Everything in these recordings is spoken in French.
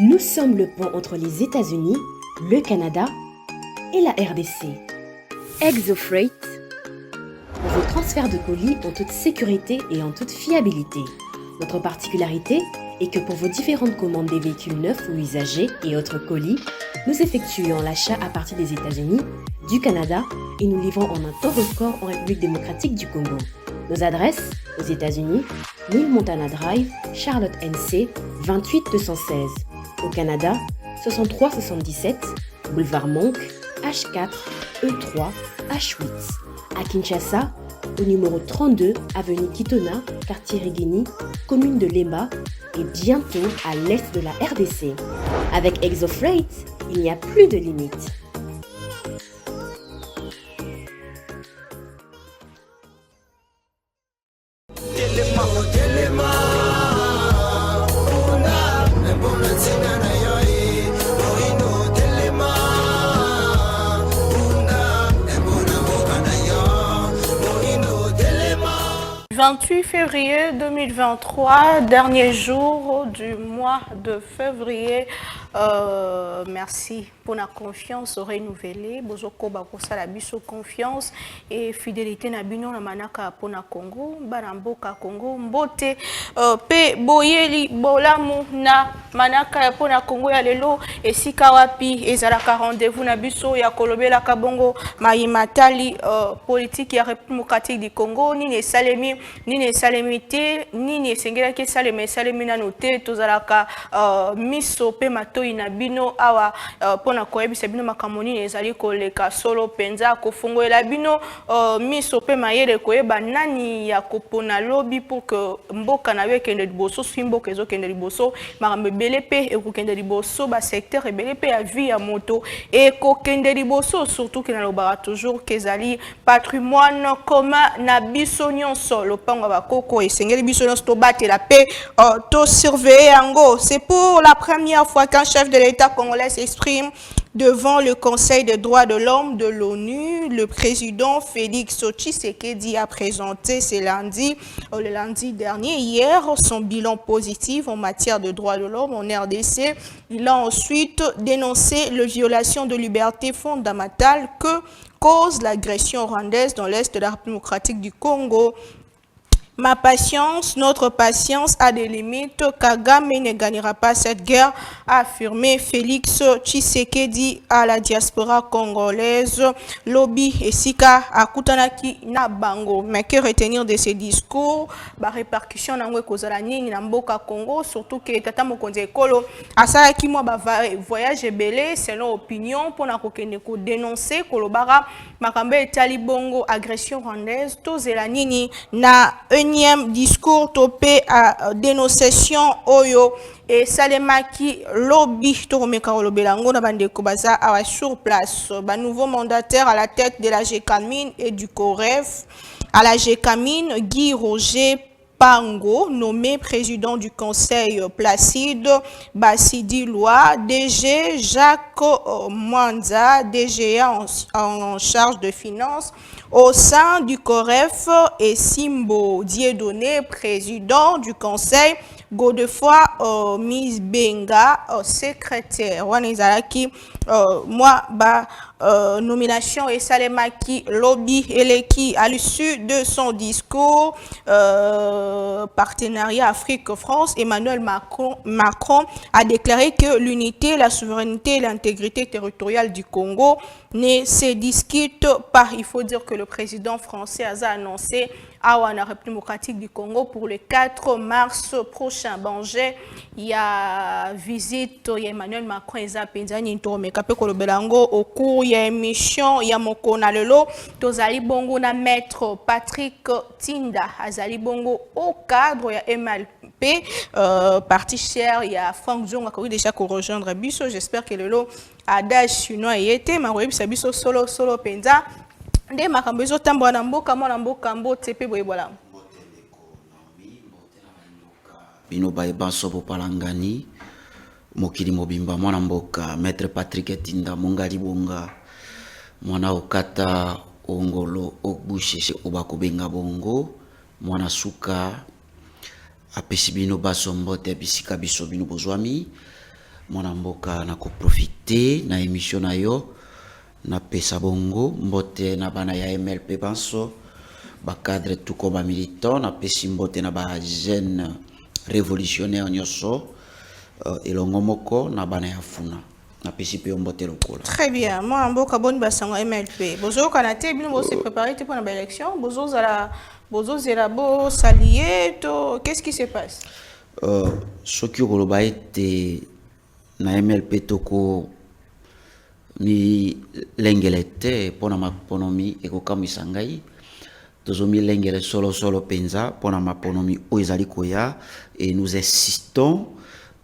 Nous sommes le pont entre les États-Unis, le Canada et la RDC. ExoFreight, pour vos transferts de colis en toute sécurité et en toute fiabilité. Notre particularité est que pour vos différentes commandes des véhicules neufs ou usagés et autres colis, nous effectuons l'achat à partir des États-Unis, du Canada et nous livrons en un temps record en République démocratique du Congo. Nos adresses aux États-Unis, 1000 Montana Drive, Charlotte NC, 28216. Au Canada, 6377, Boulevard Monk, H4, E3, H8. À Kinshasa, au numéro 32, avenue Kitona, quartier Rigini, commune de Lemba et bientôt à l'est de la RDC. Avec ExoFreight, il n'y a plus de limites. « 28 février 2023, dernier jour du mois de février. Merci pour la confiance renouvelée. Bozoko bakosa la biso confiance et fidélité na bino na manaka pona Congo, Baramboka Congo, Mbote pe boyeli bolamu na manaka pona Congo ya lelo esika wapi ezalaka rendez-vous na biso ya kolobela kabongo mayimatali politique ya République démocratique du Congo ni salemi ni salemité ni sengela saleme salemi na noté tozalaka miso pe matoi na bino awa pona koyebisa bino makamoni ezali koleka solo penza kofungoela bino miso pe mayele koyeba nani ya kopona lobby pour que mboka na wekende liboso swimboka ezokende liboso makambe bele pe ekokende liboso ba secteur ebele pe ya vie ya moto ekokende liboso surtout que na lobara toujours kezali patrimoine commun na biso nyonso lopango bakoko esengeli biso nyonso to batela pe to surveiller yango. C'est pour la première fois qu'un chef de l'État congolais s'exprime devant le Conseil des droits de l'homme de l'ONU. Le président Félix Tshisekedi a présenté le lundi dernier, hier, son bilan positif en matière de droits de l'homme en RDC. Il a ensuite dénoncé la violation de libertés fondamentales que cause l'agression rwandaise dans l'est de la République démocratique du Congo. Ma patience, notre patience a des limites. Kagame ne gagnera pas cette guerre, a affirmé Félix Tshisekedi à la diaspora congolaise. Lobby et Sika à Kutanaki na bango. Mais que retenir de ces discours? Ba répercussion na ngwe kozala nini na mboka Congo, surtout que tata mokonzi ekolo asala ki mwa ba voyage belé selon opinion pour na kokende ko dénoncer kolobara makambe etali bongo agression rwandaise tozela nini na énième discours topé à dénonciation oyo et salemaki lobby toromeka olobelango na bandeko baza awa sur place. Ba nouveau mandataire à la tête de la GECAMIN et du COREF. À la GECAMIN, Guy Roger Pango, nommé président du Conseil Placide Bassidi Loa, DG Jacques Mwanza, DGA en charge de finances au sein du COREF, et Simbo Dieudonné, président du Conseil, Godefroy Miss Benga, secrétaire. Wanezalaki, moi, nomination et Salemaki Lobby Eleki à l'issue de son discours partenariat Afrique-France, Emmanuel Macron a déclaré que l'unité, la souveraineté et l'intégrité territoriale du Congo ne se discutent pas. Il faut dire que le président français a annoncé à la République démocratique du Congo pour le 4 mars prochain. Banger, il y a visite, il y a Emmanuel Macron et Zapenzani au cours, il y a émission, il y a Mokona Lelo, Tozali Bongo na maître Patrick Tinda, Azali Bongo au cadre, il y a MLP, parti cher, il y a Franck Zong, qui a déjà rejoindre Bisso. J'espère que Lelo adage chinois y était, mais oui, c'est Bisso solo penza. Nde makambezo tambo na mboka mwana mboka mbote pe boye bola bino baye baso palangani mokili mobimba mwana mboka maître Patrick Tinda mongali bonga mwana okata ongolo okbusheshe obakobenga bongo mwana suka apesi bino baso mbote bisika biso bino bozwami mwana mboka na profiter na émission na yo na pesa bongo mbote na bana ya MLP banso ba cadre tout comme militant na pesi mbote na ba jeune révolutionnaire nyoso elongo moko na bana ya funa na pesi pe mbote lokola. Très bien, moi mboka boni basango MLP bozo kanate bino bo se préparer pour la élection bozo zela bo s'allier to qu'est-ce qui se passe? Soki koloba ete na MLP toko ni lengelete pona maponomi ekokamisa ngai tozomi lengele solo penza pona maponomi oezali koya et nous insistons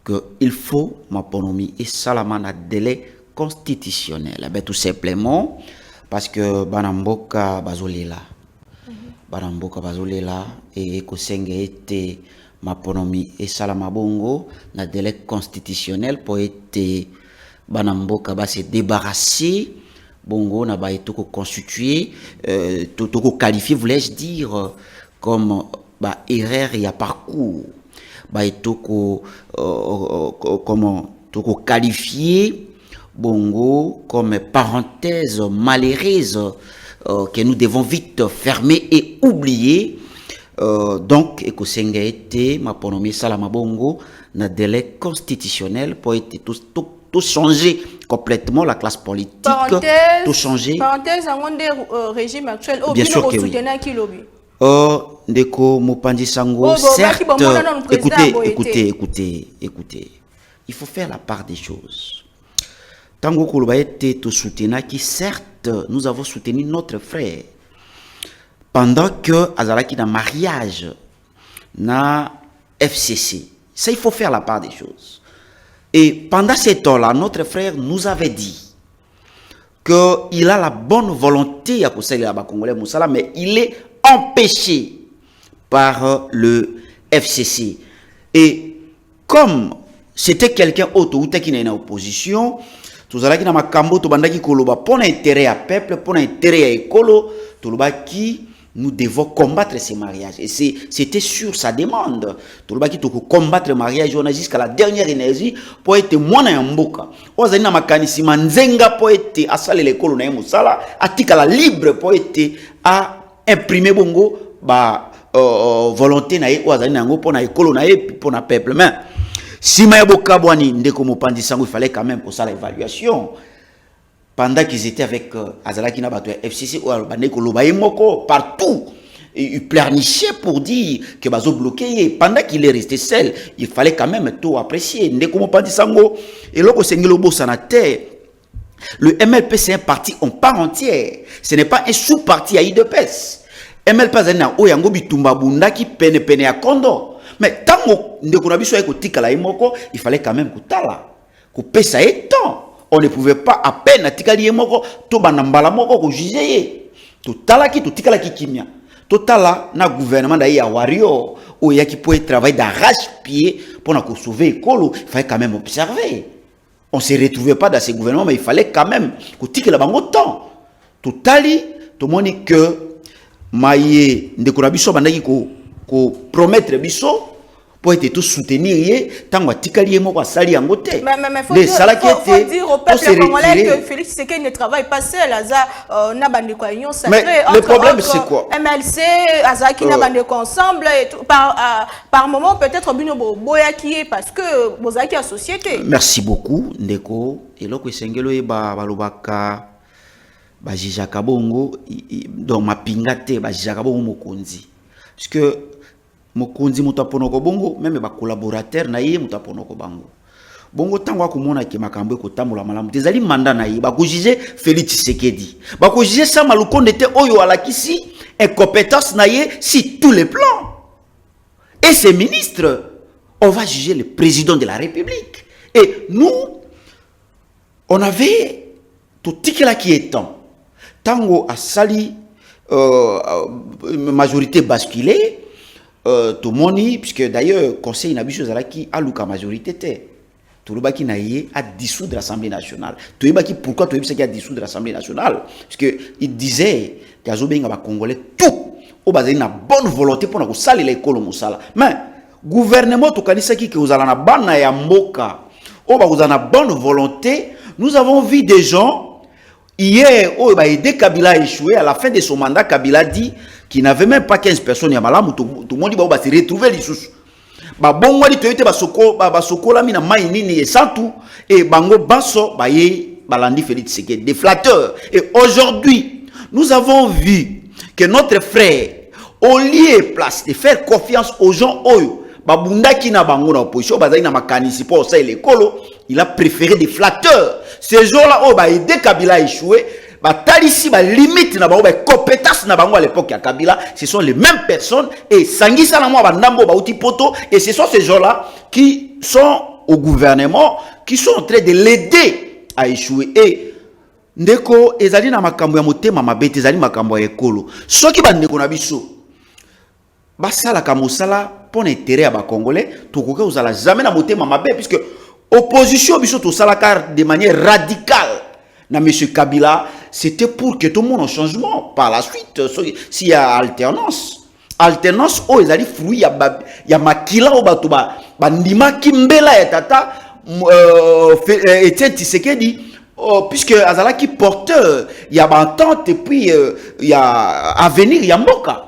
que il faut maponomi et salamana délai constitutionnel tout simplement parce que banamboka bazolela et kosenge ete maponomi et salama bongo na délai constitutionnel pour être banamboka ba se débarrasser bongo na ba etoko constituer toko qualifier voulais-je dire comme ba erreur ya parcours ba etoko comment toko qualifier bongo comme parenthèse malheureuse que nous devons vite fermer et oublier. Donc, ekosenge été ma ponomi salama bongo na délai constitutionnel pour être tout changer complètement la classe politique, tout changer. Parenthèse en régime actuel. Bien sûr que oui. Ndeko Mopandi Sango, certes, écoutez, il faut faire la part des choses. Tango Koloba était tout soutenu qui certes, nous avons soutenu notre frère. Pendant que Azalaki dans mariage na FCC, ça il faut faire la part des choses. Et pendant ce temps-là, notre frère nous avait dit qu'il a la bonne volonté à conseiller à Congolais Moussala, mais il est empêché par le FCC. Et comme c'était quelqu'un autre qui n'est en opposition, tout ça qui n'a pas cambo to bandaki koloba pour intérêt à peuple, pour intérêt à écolo, tout le qui nous devons combattre ces mariages. Et c'était sur sa demande. Tout le qui doit combattre le mariage, on a jusqu'à la dernière énergie pour être moins en mboka. On a un mécanisme manzenga pour être à saler l'école na musala, atika la libre pour être à imprimer bongo ba volonté na e oza nango pour na école na e pour na peuple. Mais si mayaboka bwani ndeko Mopandi Sango, il fallait quand même pour ça l'évaluation. Pendant qu'ils étaient avec Azalaki Nabato FCC ou Albaneko Lobaïmoko, partout, ils pleurnichaient pour dire que Bazo bloqué. Pendant qu'il est resté seul, il fallait quand même tout apprécier. Ndeko Mopandi Sango, et l'autre Sengelobo Sanate, le MLP c'est un parti en part entière. Ce n'est pas un sous-parti à IDPS. MLP Zana Oyango Bitumba Bunda qui pene à Kondo. Mais tant que Ndeko Nabiso Tika la Imoko, il fallait quand même que Tala, que Pesa et temps. On ne pouvait pas à peine à tikali moko to banambala moko ko juger to talaki to tikalaki kimia to tala na gouvernement d'ailleurs wario ou ya qui peut travailler d'arrache-pied pour na sauver écolo. Il fallait quand même observer. On se retrouvait pas dans ces gouvernements, mais il fallait quand même que tikala bango temps to tali to moni que maye ndeko na biso bandaki ko promettre biso pour être tout soutenir, tant que tikali moko sali en côté. Mais faut dire au peuple congolais que Félix Tshisekedi ne travaille pas seul. Na bande ko union sacrée. Mais le problème c'est quoi? MLC, Azaki na bande ko ensemble et par moment peut-être bino boya qui est parce que bozaki a société. Merci beaucoup ndeko. Et loko esengelo e balobaka ba jijaka bongo donc mapingate ba jijaka bongo mokonzi. Parce que mokonzi mutaponoko bongo même ba collaborateur na ye mutaponoko bango bongo tango akomona ke makambo ko tamula malamu tezali manda na ye ba ko juger Félix Tshisekedi ba ko juger Sama Lukonde te oyo alakisi incompétence na ye sur tous les plans et ces ministres on va juger le président de la République et nous on avait tout tikela qui est temps tango asali majorité basculée tout le monde, puisque d'ailleurs, conseil n'a pas chose qui a la majorité. Tout le monde a dissoudre l'Assemblée nationale. Tout le monde pourquoi tout le monde a dissoudre l'Assemblée nationale? Parce qu'il disait qu'il y a Congolais tout. Il y a une bonne volonté pour nous salir l'école. Mais le gouvernement, tout le monde qui est dans la banne et à Moka. vous avez bonne volonté. Nous avons vu des gens, hier, dès Kabila a échoué, à la fin de son mandat, Kabila dit qu'il n'avait même pas 15 personnes. Tout le monde dit qu'il va se retrouver les sous. Bon, wali toyote basoko la mina mai nini sans tout et bango baso baye balandi Félix Tshisekedi des flatteurs. Et aujourd'hui, nous avons vu que notre frère, au lieu place de faire confiance aux gens oyo babunda ki na bango na opposition bazali na makanisi pour ça l'écolo, il a préféré des flatteurs. Ces gens-là oh ba aider Kabila a échoué. Talisi ba limite na bango ba compétence na bango à l'époque ya Kabila, ce sont les mêmes personnes et sangisa na moi ba ndambo ba uti poto et ce sont ces gens-là qui sont au gouvernement qui sont en train de l'aider à échouer. Et ndeko ezali na makambo ya motema mabe ezali makambo ya ekolo soki ba ndeko na biso basala ka mosala pour intérêt ya ba congolais tokoka uzala jamais na motema mabe puisque opposition biso to sala car de manière radicale na monsieur Kabila. C'était pour que tout le monde ait un changement. Par la suite, s'il y a alternance, oh, ils allaient fruits, il y a makila au batuba, bandima kimbela et tata, Etienne Tshisekedi, puisque Azala qui porteur, il y a entente et puis il y a avenir, il y a mboka.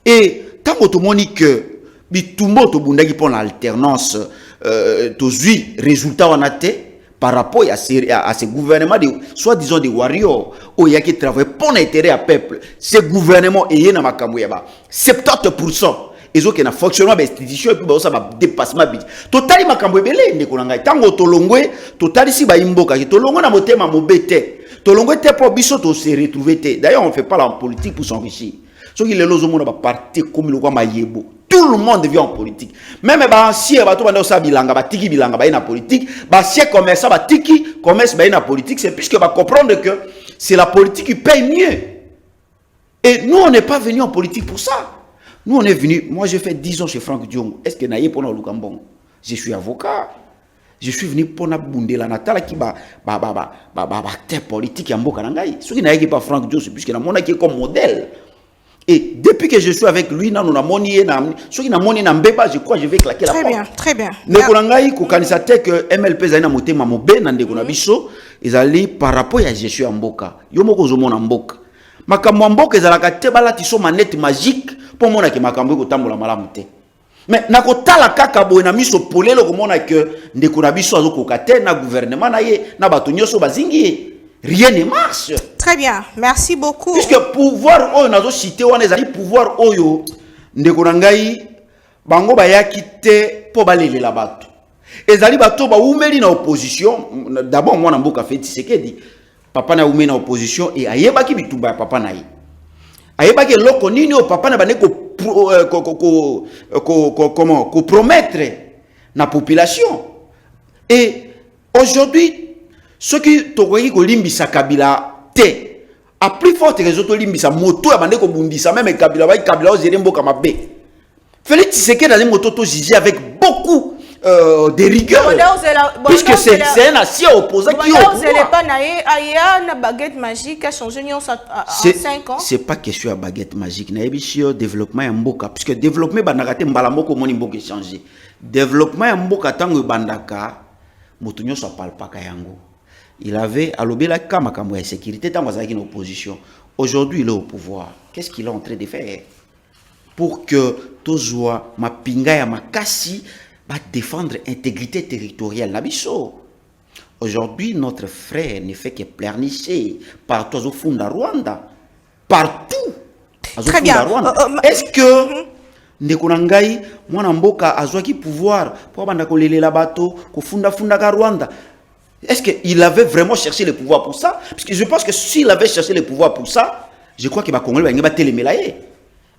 Et tant que tout le monde dit que bitumbo to bunda qui prend l'alternance, tozui résultat en athée. Par rapport à ces gouvernements, soi-disant des warriors, où il y a qui travaillent pour l'intérêt à peuple, ces gouvernements, et il y a 70%. Ils ont un fonctionnement d'institution et puis ça va dépassement. Totali makambo ebele ndekolanga tango tolongwe totali si ba imboka tolongwe na motema mobete tolongwe te pour biso to se retrouver te. D'ailleurs on fait pas la politique pour s'enrichir. Ce qui les lozo mona ba parti comme le kwa mayebo. Tout le monde vient en politique. Même ba ancien bato banda sa bilanga ba tiki bilanga ba na politique, ba ancien commerçant ba tiki commerce ba na politique, c'est puisque ba comprendre que c'est la politique qui paye mieux. Et nous on n'est pas venu en politique pour ça. Nous on est venu, moi j'ai fait 10 ans chez Franck Diongo. Est-ce que naïe pour nous Lukambon? Je suis avocat. Je suis venu pour na bundela natala qui acteur politique ya mboka nangai. Ce qui naïe pas Franck Diongo, c'est puisque na mona qui est comme modèle. Et depuis que je suis avec lui, je crois que je vais claquer la porte. Très bien, très bien. Nekolangai ko kanisate que MLP zali na motema mobe na ndeko na biso ezali par rapport à gestion ya mboka. Yo moko zo mona mboka. Makambo mboka ezalaka te balati so manette magique pour mona ke makambo ko tambola malamu te. Mais nakotala kaka boye na miso polelo ko mona que ndeko na biso azokoka te na gouvernement na ye na bato nyoso bazingi. Rien ne marche. Très bien, merci beaucoup. Puisque pouvoir oyo nazo cité wana ezali pouvoir oyo ndeko na ngai bango bayaki te po balelela bato. Ezali bato ba umeli na opposition, d'abord moi na mboka Félix Tshisekedi, papa na umeli na opposition et ayebaki bitumba ya papa na ye. Ayebaki loko nini o papa na bane ko promettre na population. Et aujourd'hui ceux qui tokoki ko limbisa Kabila te a plus forte raison to limbisa moto ya bande ko bundisa même Kabila ba Kabila o zere mboka mabe. Félix Tshisekedi dans les motos to jugé avec beaucoup de rigueur. Puisque c'est un ancien opposant qui est au pouvoir. La baguette magique a changé en 5 ans. C'est pas question de baguette magique. Na ebisio développement ya mboka puisque développement banakate mbala moko moni mboka changer. Développement ya mboka tango bandaka moto nyoso parle pas kayango. Il avait allobé la makambo ya sécurité dans une opposition. Aujourd'hui, il est au pouvoir. Qu'est-ce qu'il est en train de faire pour que Tozoa, ma pinga ya makasi, va défendre l'intégrité territoriale nabiso? Aujourd'hui, notre frère ne fait que pleurnicher partout au fond de Rwanda. Partout. Très bien. Est-ce que Ndekonangai, moi Mboka, a qui pouvoir pour banda ko lele la bateau, ko funda ka Rwanda? Est-ce qu'il avait vraiment cherché le pouvoir pour ça? Parce que je pense que s'il avait cherché le pouvoir pour ça, je crois qu'il va Congolais va télémélayer.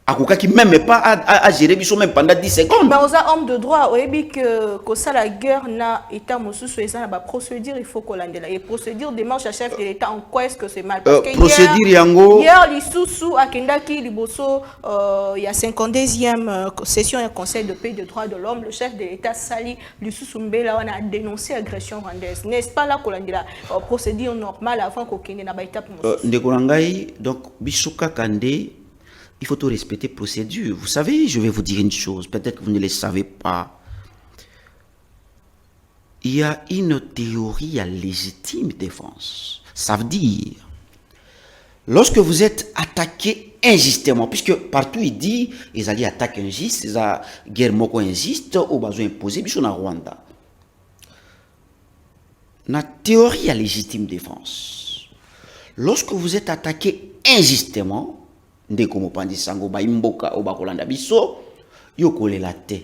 Akoka qui même pas à gérer biso même pendant 10 secondes. Mais aux hommes de droit, on dit que ça la guerre n'a état mosu et ça la procédure il faut qu'on l'ait et procédure démarche à chef de l'État en quoi est-ce que c'est mal parce que procédure yango hier les sous à Kendaki liboso il y a 52e session du Conseil de paix et des droits de l'homme le chef de l'État Sali Lussusu Mbela on a dénoncé agression rwandaise n'est-ce pas là qu'on a la procédure normale avant qu'on ait na ba étape mosu ndekolangai donc bisuka kande. Il faut tout respecter procédure. Vous savez, je vais vous dire une chose, peut-être que vous ne le savez pas. il y a une théorie à légitime défense. Ça veut dire, lorsque vous êtes attaqué injustement, puisque partout il dit, ils allaient attaquer injuste, ils ont guerre moko injuste, ou besoin imposé, bisous na Rwanda. La théorie à légitime défense. Lorsque vous êtes attaqué injustement, ndeko mopandi sango ba imboka ou ba kolanda biso, yo kolela te.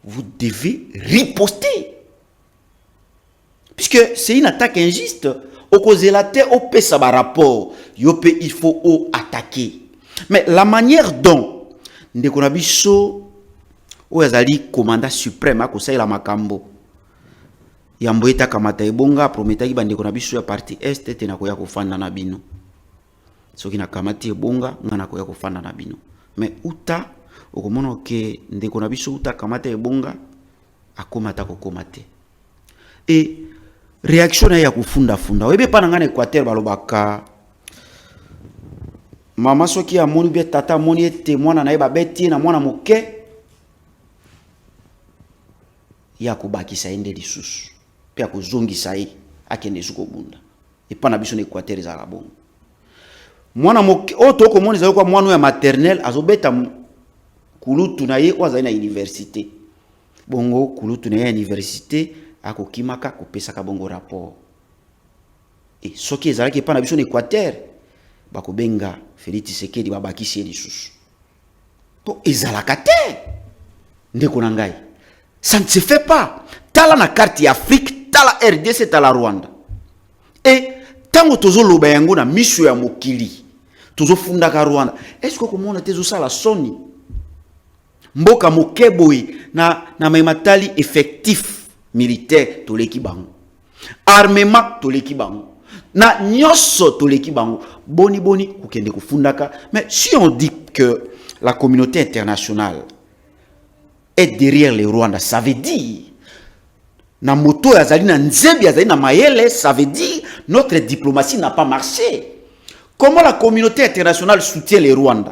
Vous devez riposter. Puisque c'est une attaque injuste, au cause la terre, au paie ça rapport, il faut attaquer. Mais la manière dont ndeko na biso o yazali commandant suprême a kosa la makambo. Yambo eta kamata ebonga prometa ki bandeko na biso ya parti est te na koya kofanda na bino. Soki na kamati ebonga ngana koya kofanda na bino. Mais uta okomona ke ndeko na biso uta kamata ebonga akomata kokomate. Et réaction ya kufunda funda. Webe pa ngana Équateur balobaka mama soki amoni be tata amoni ete mwana na yeba beti na mwana moke ya kubakisa ende lisusu. Pia kuzongisa ye akende suko bunda. Et pa na biso na Équateur za bongo. Mwana moke oto ko moni za kwa mwana ya maternelle azobeta kulutu na ye waza na université. Bongo kulutu na ye université akokimaka kopesa ka bongo rapport. Et soki ezalaki pa na biso na Équateur bakobenga Félix Tshisekedi babakisi lisusu. Po ezalaka te. Ndeko na ngai. Ça ne se fait pas. Tala na carte Afrique, tala RDC, tala Rwanda. Et tango tozo loba yango na miso ya mokili. Tozo funda ka Rwanda. Est-ce que komona tezo sala soni? Mboka mokeboy na maimatali effectif militaire toleki bango. Armement toleki bango. Na nyoso toleki bango. Boni kukende kufundaka. Mais si on dit que la communauté internationale est derrière les Rwandais, ça veut dire na moto yazali na nzebi yazali na mayele, ça veut dire notre diplomatie n'a pas marché. Comment la communauté internationale soutient les Rwandais?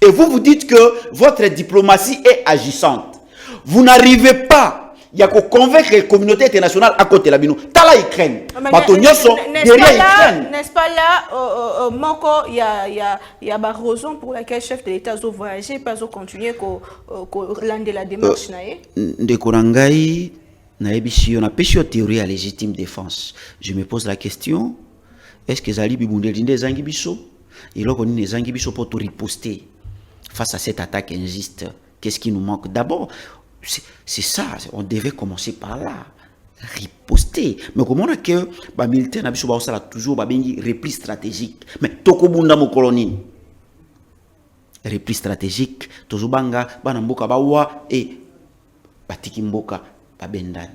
Et vous dites que votre diplomatie est agissante. Vous n'arrivez pas à convaincre la communauté internationale à côté de la bino. Tala Ukraine. N'est-ce pas là, Moko, il y a raison pour laquelle le chef de l'État a voyagé, pas continuer à la démarche. De Korangai, on a pêché théorie à légitime défense. Je me pose la question, est-ce que Zali Bibundeli des Angibiso? Il a connu des Angibiso pour tout riposter face à cette attaque injuste. Qu'est-ce qui nous manque? D'abord, c'est ça, on devait commencer par là. Riposter. Mais comment on a que les militaires ont toujours un repli stratégique? Mais Tokobunda mo colonie. Repli stratégique, Tozubanga, Banamboka Bawa et Batikimboka Babendan.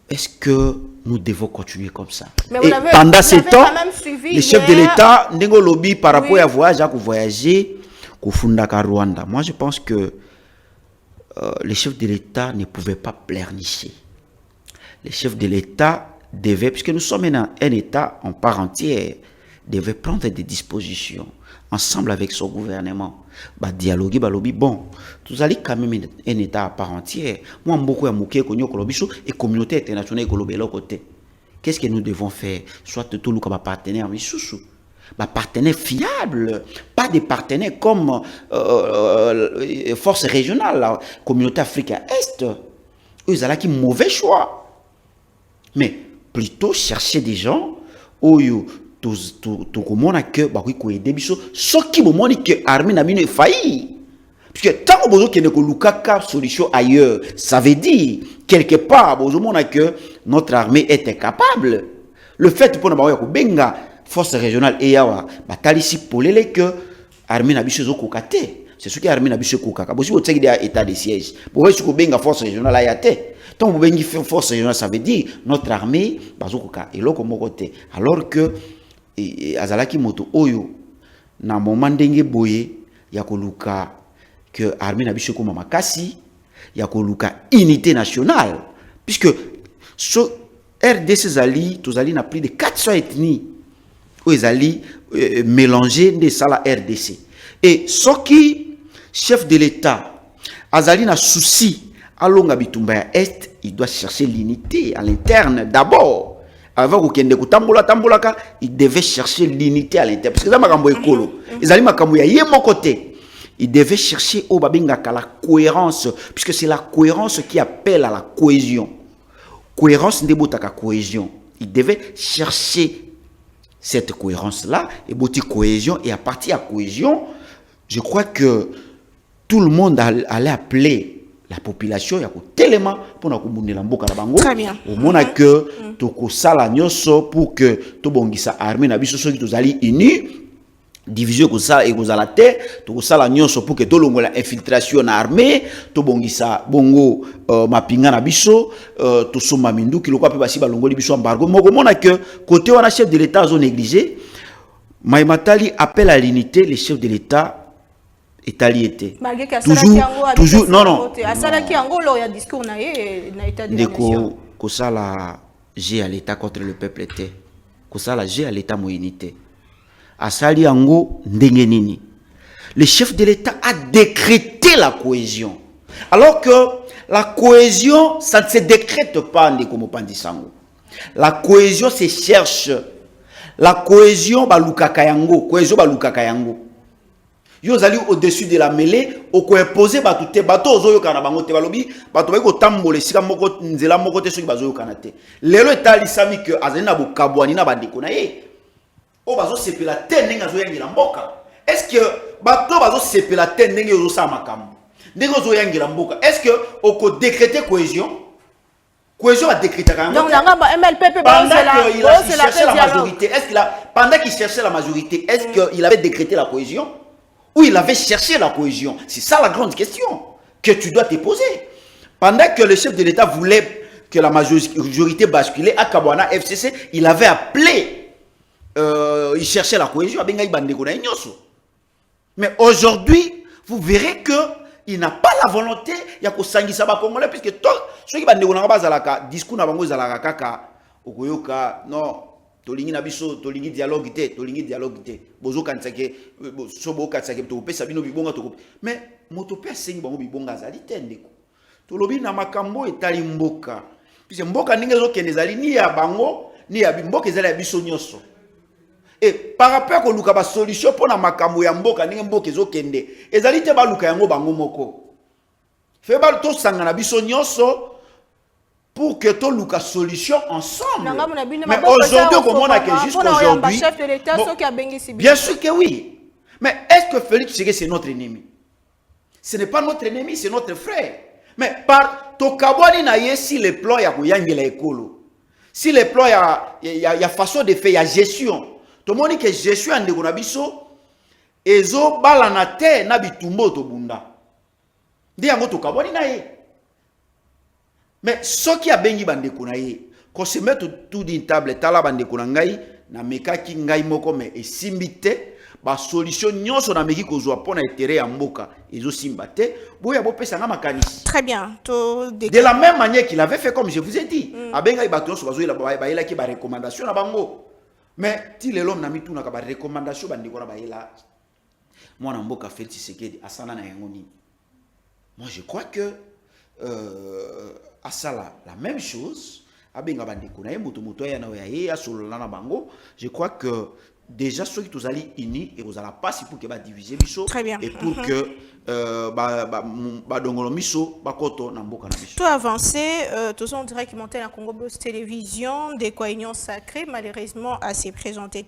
Est-ce que nous devons continuer comme ça? Mais et pendant ce temps, les chefs de l'État, Nengo Lobby par rapport à voyager, Kufundaka Rwanda. Moi, je pense que les chefs de l'État ne pouvaient pas pleurnicher. Les chefs de l'État devaient, puisque nous sommes un État en part entière, devaient prendre des dispositions ensemble avec son gouvernement. Dialoguer, bon, vous allez quand même un État à part entière. Moi, beaucoup de gens et communauté internationale côté. Qu'est-ce que nous devons faire? Soit tout le monde partenaire, mais sous partenaires fiables, pas des partenaires comme force régionale, la communauté africaine Est. Eux, ont qui mauvais choix. Mais plutôt chercher des gens où tout le monde a que aider biso ce qui me montre que l'armée n'a pas failli. Puisque tant que vous avez une solution ailleurs, ça veut dire quelque part vous avez que notre armée était capable. Le fait pour nous benga force régionale et yawa batalisi polele que armée na biso kokate. C'est ce que armée na biso kokaka. Bosi vous tseki dia état de siège. Pour que benga force régionale ayate. Tant vous bengi force régionale ça veut dire notre armée bazokoka eloko moko te. Alors que azalaki moto oyo na moment ndenge boye ya koluka que armée na biso koma makasi ya koluka unité nationale puisque so RDC zali tozali na plus de 400 ethnies où ils allaient mélanger des salas RDC et ce qui chef de l'État azali na souci alonga bitumba ya est, il doit chercher l'unité à l'interne d'abord. Avant qu'il il devait chercher l'unité à l'interne. Parce que ça makambo ekolo. Ils allaient makambo ya yemo côté. Il devait chercher au babingaka la cohérence, puisque c'est la cohérence qui appelle à la cohésion. Cohérence ndebotaka cohésion. Il devait chercher cette cohérence-là, et boti cohésion, et à partir de la cohésion, je crois que tout le monde allait appeler la population ya tellement pour na kumbundela mboka na bango. Très bien. Au mona que toko sala nyoso pour que to bongisa armée na biso soki tozali unis, division ko sala e ko zala te, toko sala nyoso pour que to longola infiltration na armée, to bongisa bongo mapinga na biso, to soma mindu ki lokwa pe basi ba longoli biso embargo. Moko mona que côté wana chef de l'état zo négligé, Maimatali appelle à l'unité les chefs de l'état. Toujours, non. Ndeko kosala G à l'état contre le peuple était. Kosala G à l'état moyenité. Asali yango ndenge nini. Le chef de l'état a décrété la cohésion. Alors que la cohésion, ça ne se décrète pas, ndeko mopandi sango. La cohésion se cherche. La cohésion balukaka yango, cohésion balukaka yango. Yo zali au-dessus de la mêlée, au ko imposer batute bato ozoyo kana bango te balobi, bato ba ko tambole sika moko nzela moko te soki bazoyo kana te. Lelo etali sami que azali na bokabwani na bandeko na ye. O bazo sepela te ndenge azo yangela mboka. Est-ce que bato bazo sepela te ndenge ozo sa makambo? Ndenge ozo yangela mboka. Est-ce que o ko décréter cohésion? Cohésion a décrété quand même. Donc MLPP cherchait la majorité. Est-ce qu'il a pendant qu'il cherchait la majorité, est-ce qu'il avait décrété la cohésion? Ou il avait cherché la cohésion? C'est ça la grande question que tu dois te poser. Pendant que le chef de l'État voulait que la majorité basculait à Kabwana FCC, il avait appelé, il cherchait la cohésion. Mais aujourd'hui, vous verrez qu'il n'a pas la volonté de s'engager Congolais, puisque ceux qui ont discours non. Tolingi na biso tolingi dialogue te bozo kansake sobo kansake to pesa bino bibonga to mais moto pe sengi bango bibonga zali tendeko tolobi na makambo etali mboka puis mboka ndenge zo kende zali ni ya bango ni ya mboka ezali ya biso nyoso et par rapport ko luka ba solution pour na makambo ya mboka ndenge mboka ezo kende ezali te ba luka yango bango moko fe ba to sanga na biso nyoso pour que tout luka solution ensemble. Mais aujourd'hui, comment on a que jusqu'à aujourd'hui, bien sûr que oui. Mais est-ce que Félix Tshisekedi c'est notre ennemi? Ce n'est pas notre ennemi, c'est notre frère. Mais par Tokabwani na yesi le plan ya kuyangela ekolo. Si le plan ya façon de faire, ya gestion. Tout le monde dit que gestion en ndeko na biso ezo bala na te na bitumbo to bunda. Ndi yango Tokabwani na ye. Mais ce qui a bengi bandeko na ye, qu'on se mette tout d'une table, tala bandeko na ngai, na meka ki ngai moko me esimbite, ba solution nyonso na meki kozwa pona intérêt ya mboka, ezo simbate, boya bo pesa nga makanisi. Très bien. De la même manière qu'il avait fait comme je vous ai dit, abenga ibato nyonso bazo ila ki ba recommandation na bango. Mais ti lelo na mitu na ka ba recommandation bandeko na ba ila. Moi na mboka Félix Tshisekedi asana na yango ni. Moi je crois que à ça la même chose je crois que déjà ceux qui tous allés unis et vous allez pas si pour que va diviser biso et pour que tout avancé, tous on dirait qu'il montait la Congo Blues Télévision, des coalitions sacrées, malheureusement assez présenté,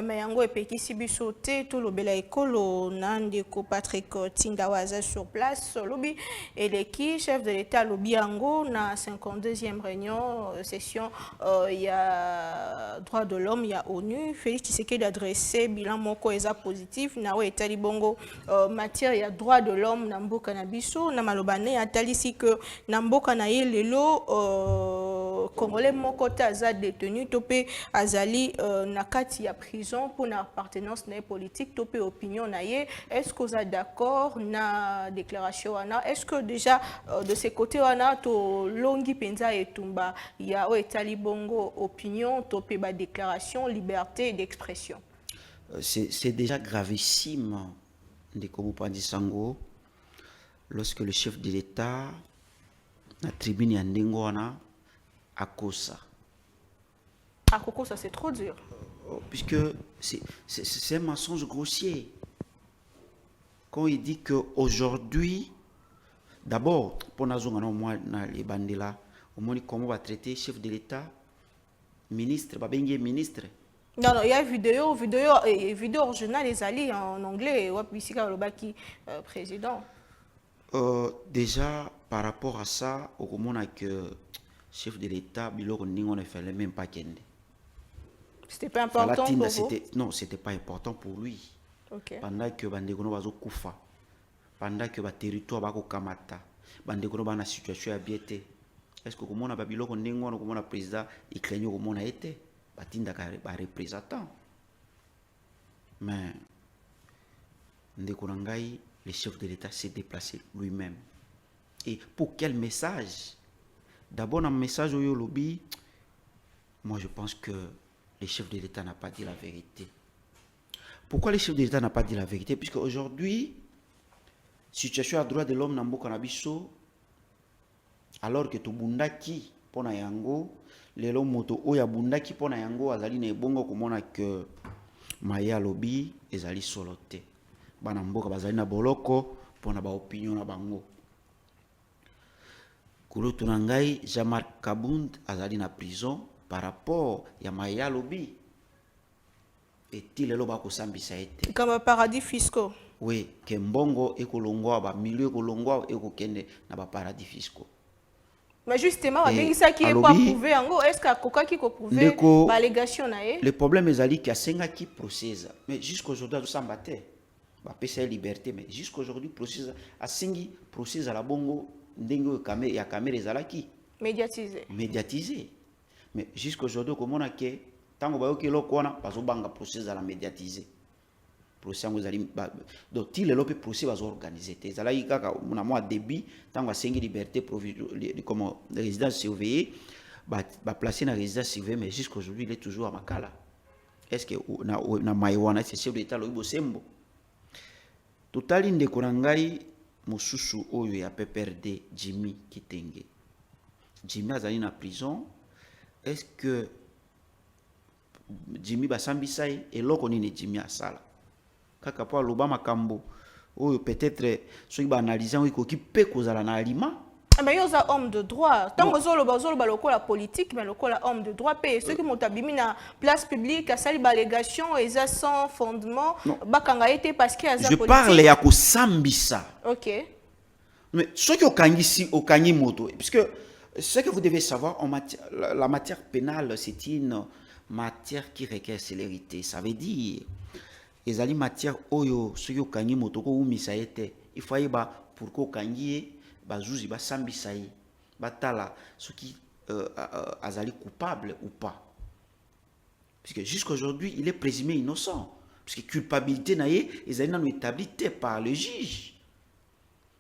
mais yango et petit si bisoté, tout le bel écolo, Nandeko Patrick Tindawaza sur place, lobby et l'équipe chef de l'État lobby yango na 52e réunion session il y a droit de l'homme, il y a ONU, Félix Tshisekedi adressé bilan moko eza positif, na we etali bongo matière il y a droit de l'homme na mboka na biso na malobane atalisi que na mboka na ye lelo congolais moko te aza détenu to pe azali na kati ya prison pour na appartenance na politique to pe opinion na ye. Est-ce que vous êtes d'accord na déclaration wana? Est-ce que déjà de ces côtés wana to longi penza etumba ya o etali bongo opinion to pe ba déclaration liberté d'expression? C'est déjà gravissime de Kobo Sango, lorsque le chef de l'État na tribune ya ndenge wana akosa. Akoko, ça c'est trop dur. Puisque c'est un mensonge grossier. Quand il dit qu'aujourd'hui, d'abord, pour nous, les bandela, au moins comment on va traiter chef de l'État, ministre, ministre. Non, il y a vidéo originale, les alliés en anglais, et président. Déjà, par rapport à ça, au moment que chef de l'État, on ne fallait même pas qu'il. C'était pas important pour vous? Non, c'était pas important pour lui. Okay. Pendant que Bandegono va kufa, pendant que le territoire va kamata, Bandegono va na situation à biété. Est-ce que comme on a Babylone, comme on a président, il craignait comme on a été, Batinda ba représentant. Mais Ndekonangai, le chef de l'État s'est déplacé lui-même. Et pour quel message? D'abord, un message au lobby, moi je pense que le chef de l'État n'a pas dit la vérité. Pourquoi le chef de l'État n'a pas dit la vérité? Puisque aujourd'hui, situation à droit de l'homme n'a pas Nabiso, alors que tout bundaki pona yango, les hommes moto oya bundaki pona yango azali na ebongo komona que maya lobby ezali solote. Bana mboka bazali na boloko pona ba opinion na bango. Kulo tunangai Jean-Marc Kabund azali na prison par rapport ya maya lobby. Et il est là pour s'ambisser. Comme paradis fiscaux. Oui, que mbongo ekolongwa ba milieu kolongwa ekokende na ba paradis fiscaux. Mais justement, ça qui est pas prouvé en est-ce que Koka qui peut prouver l'allégation nae? Le problème est ali qui a 5 qui procède. Mais jusqu'aujourd'hui tout s'embattre. Ba pesa liberté mais jusqu'aujourd'hui procède a 5 procède à la bongo ndengo ya caméra ezalaki médiatisé. Mais jusqu'aujourd'hui comme on a que tango ba yoki loko wana bazobanga procès à la médiatiser procès ngo zali donc ti lelo pe procès bazo organiser te zalaki kaka na mois début tango asengi liberté comme résidence surveillée ba placer na résidence surveillée mais jusqu'aujourd'hui il est toujours à Makala. Est-ce que na maiwana c'est chef d'état loibo sembo totali ndeko na ngai mosusu oyo ya PPRD Jimmy Kitenge. Jimmy azali na prison. Est-ce que Jimmy basambisai eloko nini Jimmy asala kaka po aloba makambo oyo peut-être soki ba analyser ko ki pe kozala na aliment mais yo za homme de droit tant que zolo lokola politique mais lokola homme de droit pe ceux qui motabimi na place publique asali ba allégation eza sans fondement bakanga été parce que aza politique. Je parle ya ko sambisa. OK. Mais ce qui okangi moto puisque ce que vous devez savoir en matière, la matière pénale c'est une matière qui requiert célérité. Ça veut dire, les ali matière oyo soki okangi motoko umisa ete il faut y ba pour ko kangi bazuzi ba sambisa yi batala soki azali coupable ou pas. Puisque jusqu'aujourd'hui il est présumé innocent puisque culpabilité naie ezali na établie par le juge.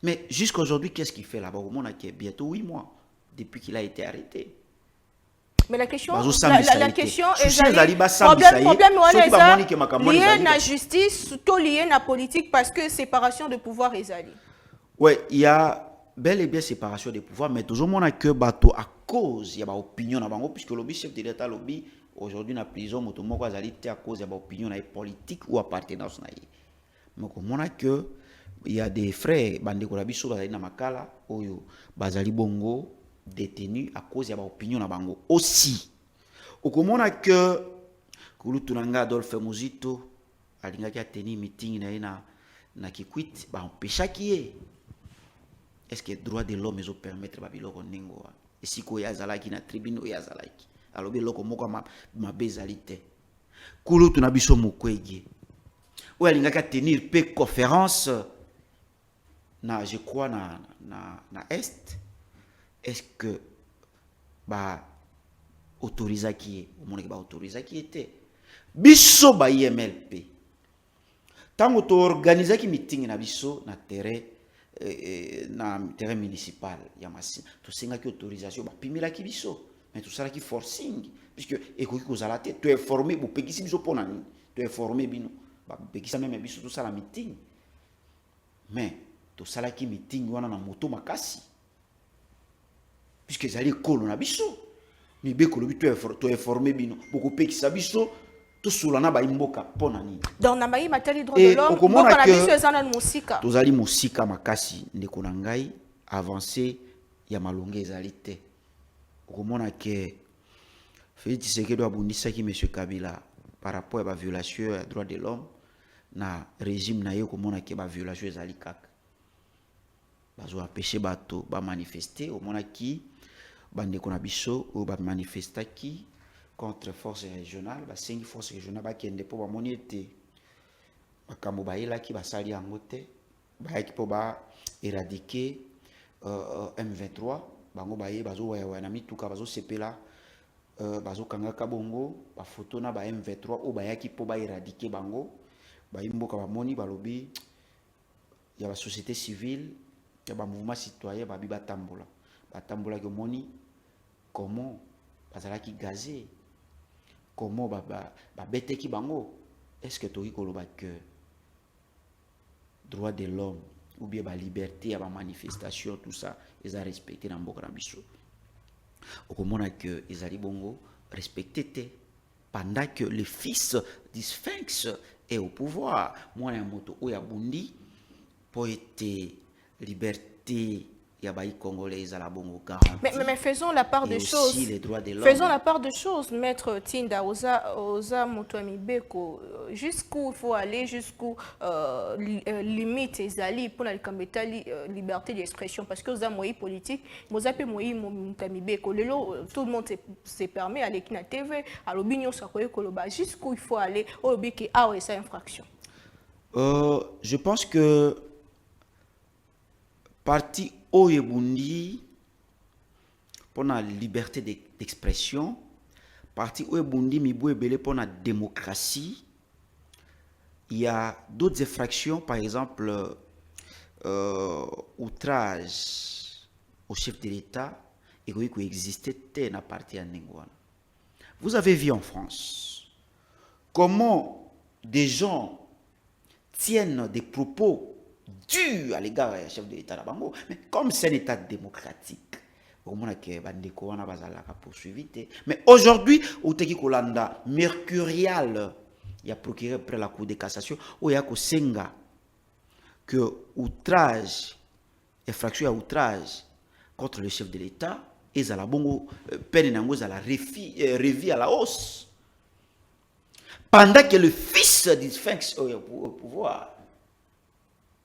Mais jusqu'aujourd'hui qu'est-ce qu'il fait là-bas au monde qui est bientôt 8 mois depuis qu'il a été arrêté. Mais la question la question est problème lié à la justice, tout lié à la politique parce que séparation de pouvoir est allée. Oui, il y a bel et bien séparation de pouvoir, mais toujours mon que bateau à cause il y a une opinion na bango puisque lobby chef de l'État lobby aujourd'hui na prison moto moko azali à cause il y a une opinion na politique ou appartenance na ye. Mais comme on a que il y a des frères bandeko la biso bazali na makala oyo bazali bongo détenu à cause de l'opinion na bango aussi okomona que kulutunanga Adolphe Muzito alingaki ateni meeting na Kikwit ba empêchaki ye. Est-ce que droit de l'homme ezo permettre ba biloko ndingo esiko ya zalaki na tribune ya zalaki alobi loko moko ma bezalité kulutuna biso mokwege oyo alingaki tenir pe conférence na je crois na est. Est-ce que ba autorisa qui au monde ba autorisa qui était biso ba IMLP tango to organiser ki meeting na biso na terrain municipal ya masi to senga ki autorisation ba pimela ki biso mais tout ça qui forcing puisque ekoki kozala te to informer bo pekisi biso pona ni to informer bino ba pekisa même biso tout ça la meeting mais to sala ki meeting wana na moto makasi. puisque ezali ekolo na biso mibeko lobi to informer bino bokopekisa biso tosula na baimboka mpona nini. Donc na bayi matali droit de l'homme mboka na biso eza na mosika tozali mosika makasi ndeko na ngai avancé ya malonge ezali te. Okomona ke Félix Tshisekedi abundisaki M. Kabila par rapport à la violation des droits de l'homme na régime na ye okomona ke ba violation ezali kaka bazo apêcher bato ba manifester omona ki bandeko na biso o ba manifestaki contre force régionale basengi force régionale bakende po bamoni ete makambo bayelaki basali yango te bayaki po ba éradiquer M23 bango baye bazo waya na mituka bazo sepela bazo kangaka bongo ba photo na ba M23 o bayaki po ba éradiquer bango bayimboka bamoni balobi ya ba société civile ya ba mouvement citoyen babi batambola ke moni comment bazalaki gazé comment ba beteki bango. Est-ce que toki koloba que droit de l'homme ou bien la liberté à la manifestation, tout ça, ils ont respecté dans beaucoup d'ambition. Au moment que ils ont bongo respecté pendant que le fils du Sphinx est au pouvoir. Moi, il y a moto ou ya bundi pour être liberté. Congolais à la bongo mais faisons la part des choses. Faisons la part des choses, maître Tinda Oza Motoami Beko. Jusqu'où il faut aller, jusqu'où limite ezali pour la liberté d'expression, parce que oza moyi politique, mozape moyi Motoami Beko. Tout le monde se permet aller na TV, à l'opinion ça koloba. Jusqu'où il faut aller, au lobby qui a esa infraction. Je pense que parti Oyebundi pour la liberté d'expression, parti Oyebundi Mibouebele pour la démocratie. Il y a d'autres infractions, par exemple outrage au chef de l'État et qui existait dans la partie en Ningouana. Vous avez vu en France comment des gens tiennent des propos durs à l'égard du chef de l'État là-bas. Mais comme c'est un État démocratique, au moins que bandeko wana bazalaka poursuivi. Mais aujourd'hui, au Teki Kolanda mercurial, il y a procuré près la Cour de cassation, où il y a Kosenga que outrage, infraction à outrage contre le chef de l'État, et ça la bongo peine nango à la revi à la hausse. Pendant que le fils du Sphinx est au pouvoir,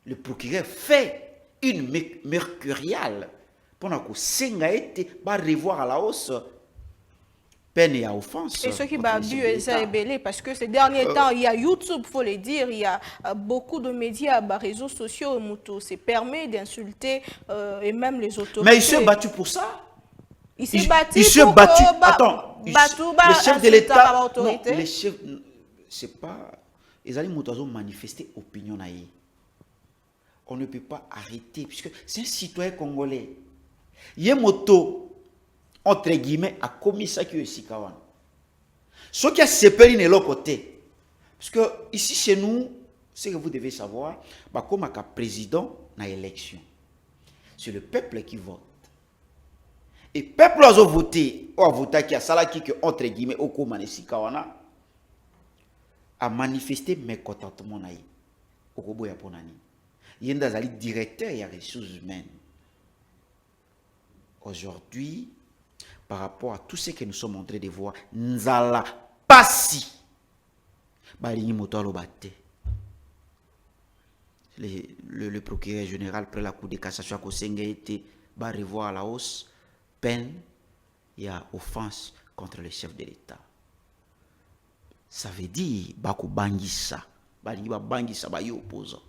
le procureur fait une mercuriale pendant que Senga était va revoir à la hausse peine et à offense. Et ce qui va bu est parce que ces derniers temps, il y a YouTube, faut le dire, il y a beaucoup de médias, réseaux sociaux, Moutou se permet d'insulter et même les autorités. Mais il s'est battu pour ça. Il s'est battu pour attends, le chef de l'État, non, les chefs, c'est pas, ils allaient manifester opinion naïe. On ne peut pas arrêter, puisque c'est un citoyen congolais. Yemoto, entre guillemets, a commis ça qui est ici. Ce qui a séparé de l'autre côté. Parce que ici, chez nous, ce que vous devez savoir, comme un président dans l'élection, c'est le peuple qui vote. Et le peuple a voté, qui a salaki que, entre guillemets, au Komanesikawana, a manifesté mécontentement. Au Kobo Yaponani. Il y a un directeur des ressources humaines. Aujourd'hui, par rapport à tout ce que nous sommes en train de voir, nous allons passer. Le procureur général près la Cour de cassation à Kosenga était va revoir à la hausse peine et à offense contre le chef de l'État. Ça veut dire bako bangisa, bangisa ba opposant.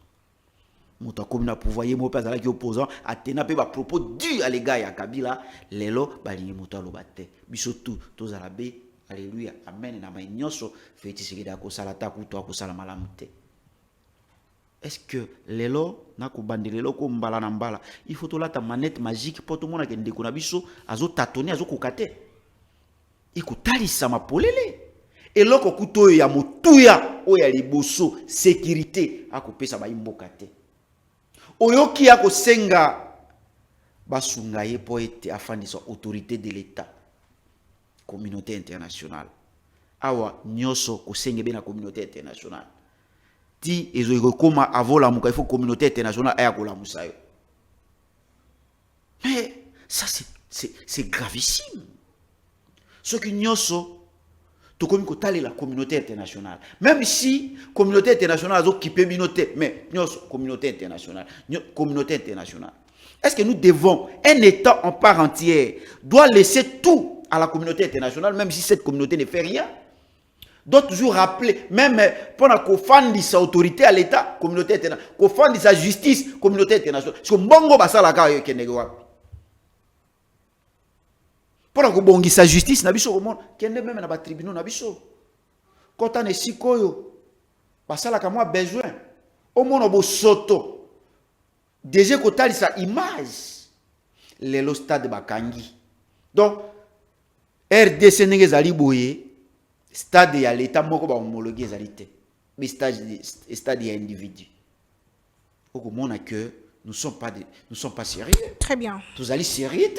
Mouta comme na pouvoir yemo pas ala ki opposant atena pe ba propos durs à l'égard ya Kabila lelo balingi mouta lobate biso tout tozalabe alléluia amen na mai nyonso feti sekeda ko salata kuto ko sala malamute. Est-ce que lelo na ko bandelelo ko mbala na mbala il faut tolata manette magique pour tout monde ke ndeko na biso azo tâtonner azo kokate ikutalisa mapolele eloko kuto ya motuya o ya liboso sécurité akopesa ba imboka te. Oyoki ya kosenga basunga ye po ete afandisa autorité de l'État, communauté internationale. Awa nyoso kosenge be na communauté internationale. Ti ezo koma avola muka il faut communauté internationale aya kola musayo. Mais ça c'est gravissime. Ce que nyoso to komi ko tali la communauté internationale. Même si communauté internationale a occupé minoté, mais nyoso communauté internationale, communauté internationale. Est-ce que nous devons, un État en part entière doit laisser tout à la communauté internationale, même si cette communauté ne fait rien? Doit toujours rappeler, même pendant qu'on fande sa autorité à l'État, communauté internationale, qu'on fande sa justice, communauté internationale. Parce que bongo basa la ka kenegwa. Pendant qu'on bongi sa justice, nabiso comment, kende même na ba tribunal nabiso. Quand on est sikoyo, basa la ka moi besoin. Au moins bo soto. Déjà qu'on tali sa image, le stade bakangi. Donc RDC nenge zali boye. Stade ya l'État moko ba homologué zalité. Mais stade ya individu. Au moment que nous sommes pas sérieux. Très bien. Tous allez sérieux.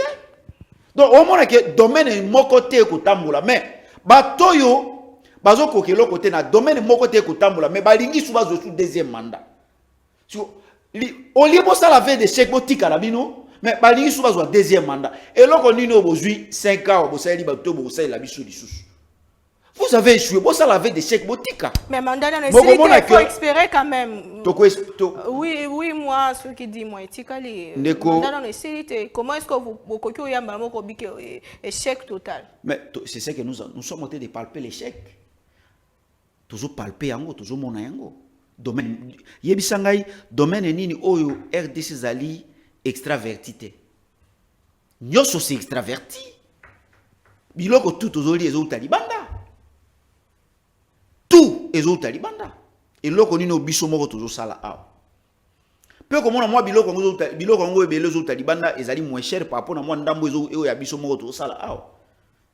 Donc au moment que domaine moko te ko tambola mais batoyo bazo kokelo côté na domaine moko te ko tambola mais balingi sou bazo sous deuxième mandat. Sur au lieu ça la veille de chèque botika la bino mais balingi sou bazo deuxième mandat. Et là on ino bozui 5 ans bosali bato bosali la biso lisusu. Vous avez échoué. Bon, ça l'avait des chèques boutiques. Mais mandat dans le il faut espérer quand même. Oui, moi, ce qui dit, moi, éthiquement, mandat dans le comment est-ce que vous coquez y a maman qui dit échec total? Mais c'est ça que nous sommes en train de palper l'échec. Toujours palper yango, toujours mon yango. Domaine, yebisangai, domaine nini oyo RDC zali extravertité. Nyoso c'est extraverti. Biloko tout ozoli ezo talibanda. Tout est au Talibanda. Et là, on a un biso moko toujours sala a. Peu comme moi biloko ngo ebele au Talibanda ezali moins cher par rapport à moi ndambo ezo ya biso moko toujours sala a.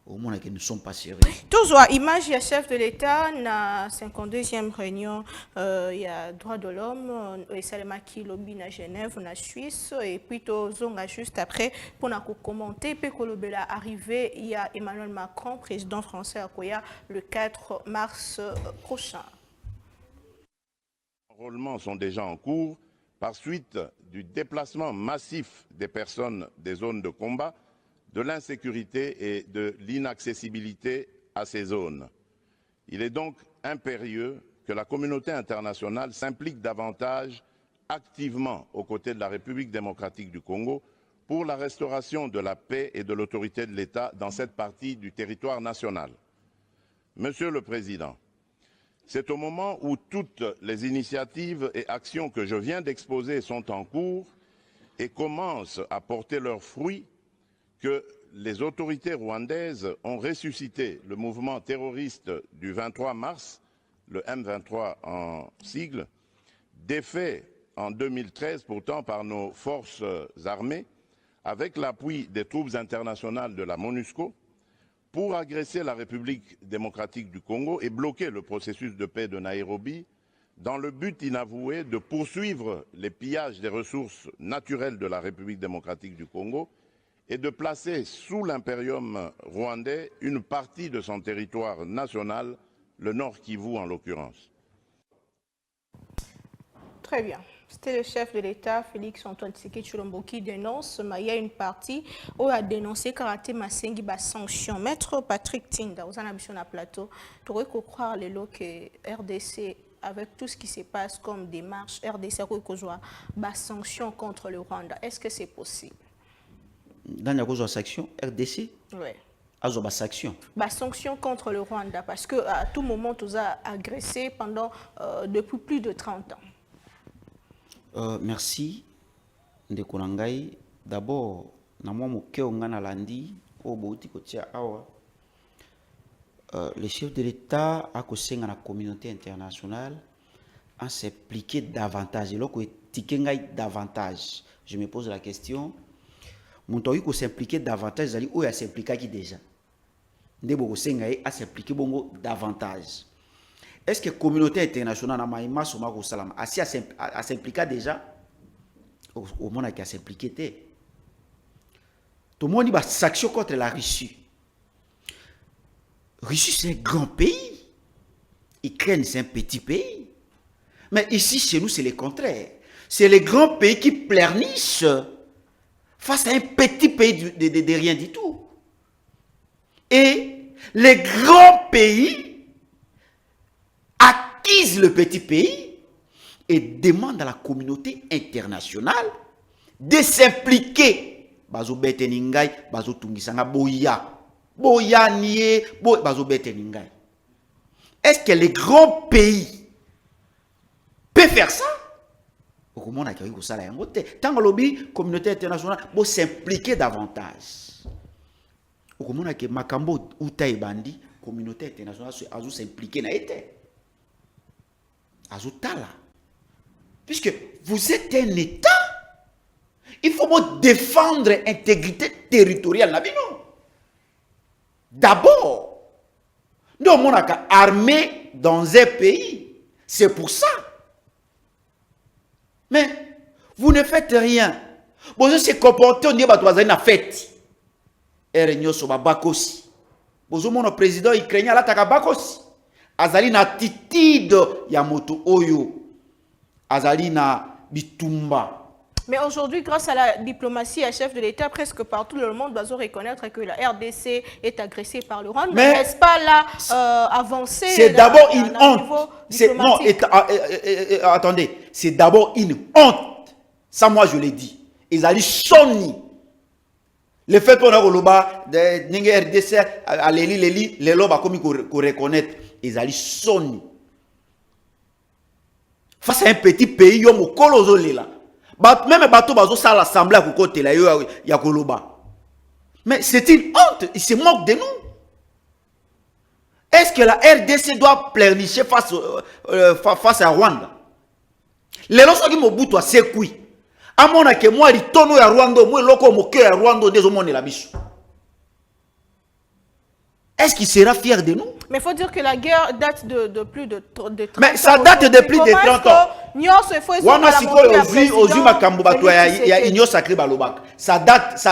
Au moins que nous ne sommes pas sérieux. Toujours image il y a chef de l'État na 52e réunion il y a droit de l'homme et Salema qui lobby à Genève na Suisse et puis zonga juste après pour na commenter pe kolobela arrivé il y a Emmanuel Macron président français à Koya le 4 mars prochain. Les enrôlements sont déjà en cours par suite du déplacement massif des personnes des zones de combat, de l'insécurité et de l'inaccessibilité à ces zones. Il est donc impérieux que la communauté internationale s'implique davantage activement aux côtés de la République démocratique du Congo pour la restauration de la paix et de l'autorité de l'État dans cette partie du territoire national. Monsieur le Président, c'est au moment où toutes les initiatives et actions que je viens d'exposer sont en cours et commencent à porter leurs fruits que les autorités rwandaises ont ressuscité le mouvement terroriste du 23 mars, le M23 en sigle, défait en 2013 pourtant par nos forces armées, avec l'appui des troupes internationales de la MONUSCO, pour agresser la République démocratique du Congo et bloquer le processus de paix de Nairobi, dans le but inavoué de poursuivre les pillages des ressources naturelles de la République démocratique du Congo et de placer sous l'impérium rwandais une partie de son territoire national, le Nord Kivu en l'occurrence. Très bien. C'était le chef de l'État, Félix Antoine Tshisekedi Tshilombo, qui dénonce, mais il y a une partie où a dénoncé Karaté Masengi ba sanction. Maître Patrick Tinda, vous en avez sur le plateau, tu aurais croire les lots que RDC, avec tout ce qui se passe comme démarche, RDC a sanction contre le Rwanda. Est-ce que c'est possible? Dans la sanction, RDC? Oui. Azoba sanction. Sanction contre le Rwanda, parce qu'à tout moment, tu as agressé pendant depuis plus de 30 ans. Merci. Ndekonangai. D'abord, na moi moke ongana landi o bouti kotia awa. Le chef de l'État a kosenga la communauté internationale à s'impliquer davantage. Et là, davantage. Je me pose la question. Mon temps ko s'impliquer davantage, zali ou ya s'impliquer qui déjà. Ndebo kosenga a s'impliquer bongo davantage. Est-ce que la communauté internationale na maïma soma ko salama a s'impliquer déjà au moment qui a s'impliqué té? tout le monde dit sanction contre la Russie. Russie, c'est un grand pays. Ukraine, c'est un petit pays. Mais ici, chez nous, c'est le contraire. C'est les grands pays qui pleurnichent face à un petit pays de rien du tout. Et les grands pays acquisent le petit pays et demandent à la communauté internationale de s'impliquer. Bazo bete ningai, bazo tungisanga boya. Boya nié, bazo bete ningai. Est-ce que les grands pays peuvent faire ça? Comment on a créé ça là? Tant que lobby communauté internationale doit s'impliquer davantage. Comment on a créé Makambo ou Taïbandi communauté internationale a s'impliquer na été. Azutala. Puisque vous êtes un État, il faut défendre l'intégrité territoriale. D'abord, nous avons une armée dans un pays. C'est pour ça. Mais vous ne faites rien. Vous se comportez, on dit que vous avez une fête. Et réunion sur Bakosi. Vous avez un président ukrainien là, Bakosi. Azali na attitude ya moto oyo. Azali na bitumba. Mais aujourd'hui, grâce à la diplomatie et chef de l'État, presque partout le monde doit reconnaître que la RDC est agressée par le Rwanda. Mais n'est-ce pas là avancé? C'est d'abord une honte. Non, attendez, c'est d'abord une honte. Ça, moi, je l'ai dit. Ils allaient sonner. Le fait qu'on a roloba de RDC à l'Eli, les lobes comme qu'on reconnaître, ils allaient sonner. Face à un petit pays, il y a un colossal là. Même bateau bazo ça l'assemblée à côté là ya koloba. Mais c'est une honte, il se moque de nous. Est-ce que la RDC doit pleurnicher face à Rwanda? Les lorsqu'ils qui Mobutu a sekui. Amona que moi ritono ya Rwanda, moi loko mo cœur ya Rwanda des hommes la biso. Est-ce qu'il sera fier de nous? Mais il faut dire que la guerre date de plus de 30 ans. Mais ça date de plus de 30 ans. Ça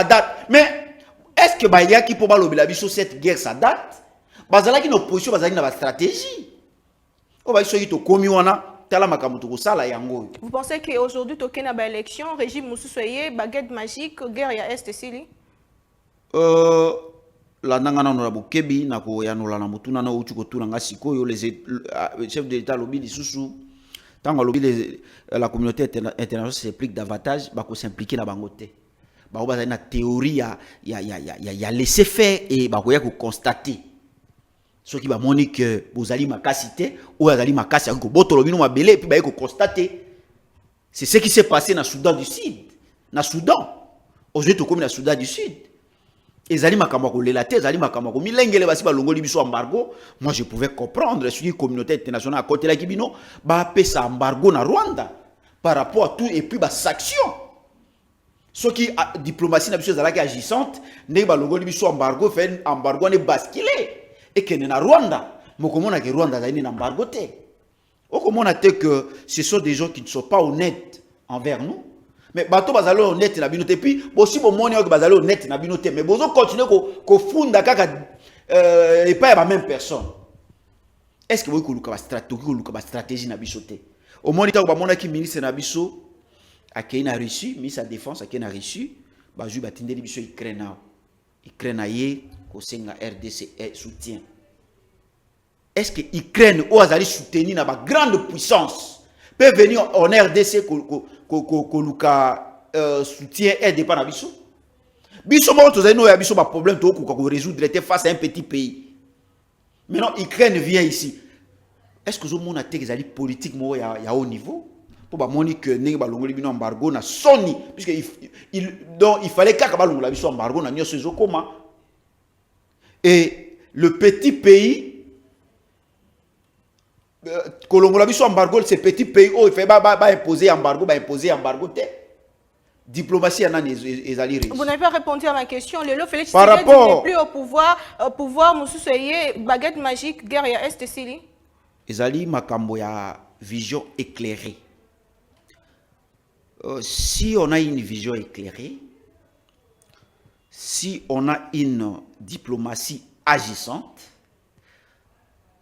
date. Mais est-ce que Baya qui peut balobi sur cette guerre, ça date? Bazala qui opposition, bazala qui na stratégie. Vous pensez qu'aujourd'hui, toké na ba élection, régime Moussoussoye, baguette magique, guerre ya Est Sili? La nangana no bokebi na ko ya no la na mutuna na uchu ko tunanga sikoyo les chefs de l'état lobby lisusu tango lobby la communauté internationale s'implique davantage ba ko s'impliquer na bangote ba ba na théorie ya laisser faire et ba ko ya ko constater ce qui va montrer que bozali makasité ou azali makasi ko botolo bino mabele puis ba ko constater c'est ce qui s'est passé na Soudan du Sud na Soudan aujourd'hui to comme na Soudan du Sud. Ezali makambo ko lelate, ezali makambo ko milengele basi ba longoli biso embargo. Moi je pouvais comprendre ce qui communauté internationale à côté la kibino ba pesa embargo na Rwanda par rapport à tout et puis ba sanction. Ce qui diplomatie na biso ezalaki agissante, ne ba longoli biso embargo fait embargo ne basculer et que na Rwanda, mokomona ke Rwanda zali na embargo te. Okomona te que ce sont des gens qui ne sont pas honnêtes envers nous. Mais bateau bazalo honnête na binote puis aussi bon moni que bazalo honnête na binote mais bozo continuer ko funda kaka et pas la même personne. Est-ce que vous koluka ba stratégie na bisote? Au moni ta ba mona ki ministre na biso akei na Russie, ministre de défense akei na Russie, ba ju batindeli biso Ukraine. Ukraine ye ko senga RDC soutien. Est-ce que Ukraine ou azali soutenir na ba grande puissance peut venir en RDC Koluka soutien aide pas na biso. Biso mo to zeno ya biso ba problème to ko résoudre face à un petit pays. Maintenant Ukraine vient ici. Est-ce que zo mona te ezali politique mo ya haut niveau pour ba moni que ne ba longoli bino embargo na Sony puisque il fallait ka ba longola biso embargo na nyoso zo koma. Et le petit pays Colongo la biso embargo ces petits pays où il fait imposer embargo te diplomatie en ezali riche. Vous n'avez pas répondu à ma question. Lelo Félix par rapport n'est plus au pouvoir Moussoussoye baguette magique guerre ya Est Sili. Ezali makambo ya vision éclairée. Si on a une vision éclairée, si on a une diplomatie agissante,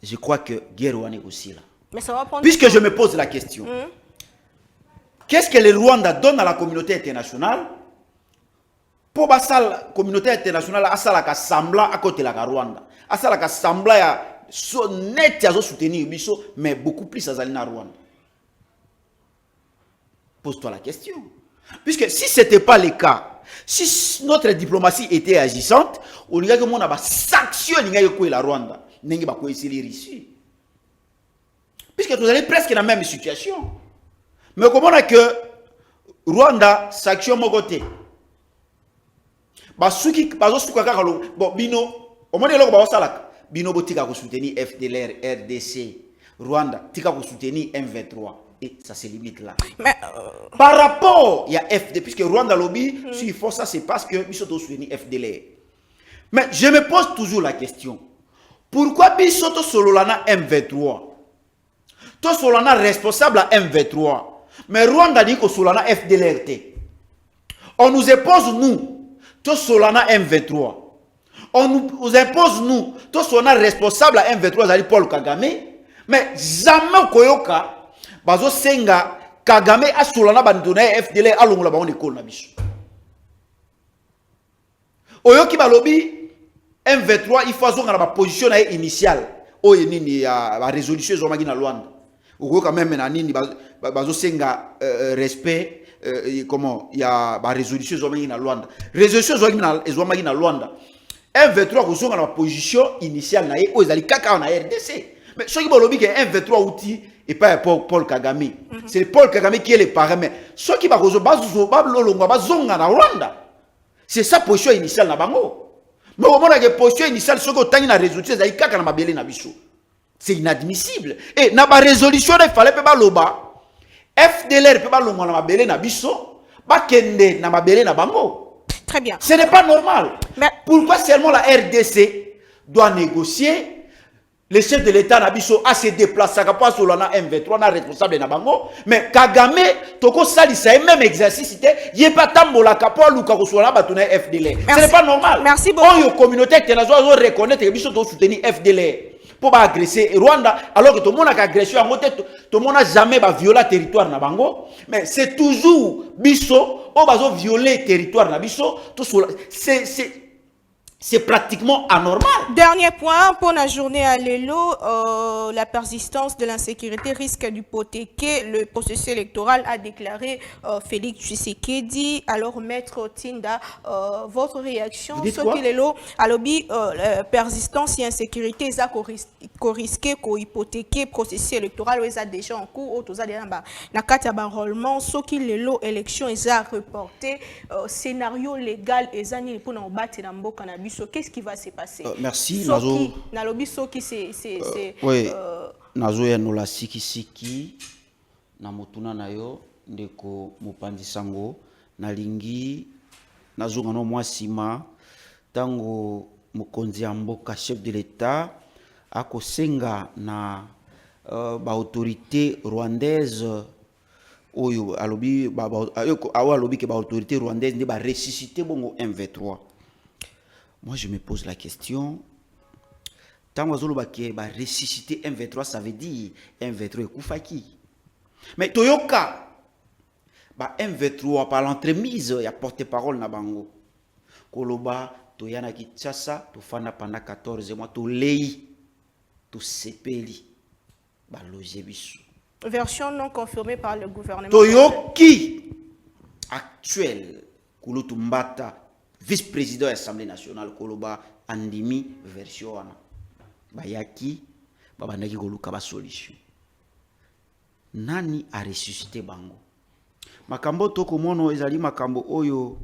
je crois que guerre est aussi là. Mais ça va prendre... Puisque je me pose la question, qu'est-ce que le Rwanda donne à la communauté internationale pour que la communauté internationale a semblant à côté de la Rwanda, a semblant à net à soutenir Bisso, mais beaucoup plus à Zalina Rwanda. Pose-toi la question. Puisque si ce n'était pas le cas, si notre diplomatie était agissante, on dirait que mon a sanctionné la Rwanda, n'est pas quoi ici les Russes. Puisque vous allez presque dans la même situation. Mais comment on a que Rwanda sanction mon côté? Basuki bazosuka kaka lo bon bino omoni loko ba salaka bino botika ko soutenir FDLR RDC Rwanda tika ko soutenir M23 et ça se limite là. Mais par rapport il y a FD puisque Rwanda lobby si il faut ça c'est parce que biso to soutenir FDLR. Mais je me pose toujours la question. Pourquoi biso to sololana M23? To solana responsable à M23. Mais Rwanda dit que solana FDLR. On nous impose nous tout solana M23. On nous impose nous, tout solana responsable à M23, c'est Paul Kagame. Mais jamais koyoka, bazo senga Kagame a solana bandona FDL a l'ongla ba on école na biso. Oyoki balobi M23 il faut zonga na position initiale. Oye nini ya ba résolution zo magina Luanda. Oyoka même na nini bazo senga respect. Comment il y a la résolution de Luanda. Résolution de Luanda. M23 ko dans la position initiale na ils ali kaka na RDC. Mais ce qui bolobi que M23 outil et pas Paul Kagame. C'est Paul Kagame qui est le paramètre. Ce qui ba kozo bazo bablolongwa bazonga na Rwanda. C'est sa position initiale na bango. Mais au moment que position initiale ce que tangi na résolution ali kaka na mabele na biso. C'est inadmissible. Et na ba résolution il fallait pas loba FDLR peut pas longuement na mabele na biso, ba kende na mabele na bango. Très bien. Ce n'est pas normal. Mais pourquoi seulement la RDC doit négocier? Le chef de l'État na biso a se déplacé pour solana M23 na responsable na bango, mais Kagame toko salisa et même exercice était y pas tambola kapo luka ko solana batuna FDLR. Ce n'est pas normal. Merci beaucoup. On yo communauté internationale reconnaître que biso to soutenir FDLR. Pour agresser Rwanda alors que tout le monde a agressé en côté tout le monde n'a jamais violé le territoire na bango mais c'est toujours biso on va violer le territoire na biso tout c'est pratiquement anormal. Dernier point pour la journée à l'élo, la persistance de l'insécurité risque d'hypothéquer le processus électoral, a déclaré Félix Tshisekedi. Alors, Maître Tinda, votre réaction sur l'élo, à l'objet persistance et insécurité, ça risque d'hypothéquer le processus électoral, ils ont déjà en cours, ils ont déjà dans carte d'enrôlement, ce qui l'élo élection ils ont reporté, scénario légal, ils ont pour nous battre dans le cannabis. Qu'est-ce qui va se passer? Merci. Nazo. Oui. Nazo ya nola siki na motuna na yo ndeko mopandi sango na lingi nazo ngano mwasima tango mokonzi ya mboka chef de l'État akosenga na ba autorité rwandaise oyo alobi alobi ke ba autorité rwandaise ne ba ressusciter bongo M23. Moi, je me pose la question. Tant que va ressusciter M23, ça veut dire M23 est Koufaki. Mais Toyoka, M23 par l'entremise, il y a porte-parole na bango. Koloba, Toyana Kitchasa, Tofana pendant 14 mois, to lei, to sepeli, loger bisu. Version non confirmée par le gouvernement. Toyoki, actuel, Kouloutumbata, vice-président de l'Assemblée nationale, Koloba Andimi, version wana. Bayaki, babandaki koluka ba solution. Nani a ressuscité bango? Makambo toko mono ezali makambo oyo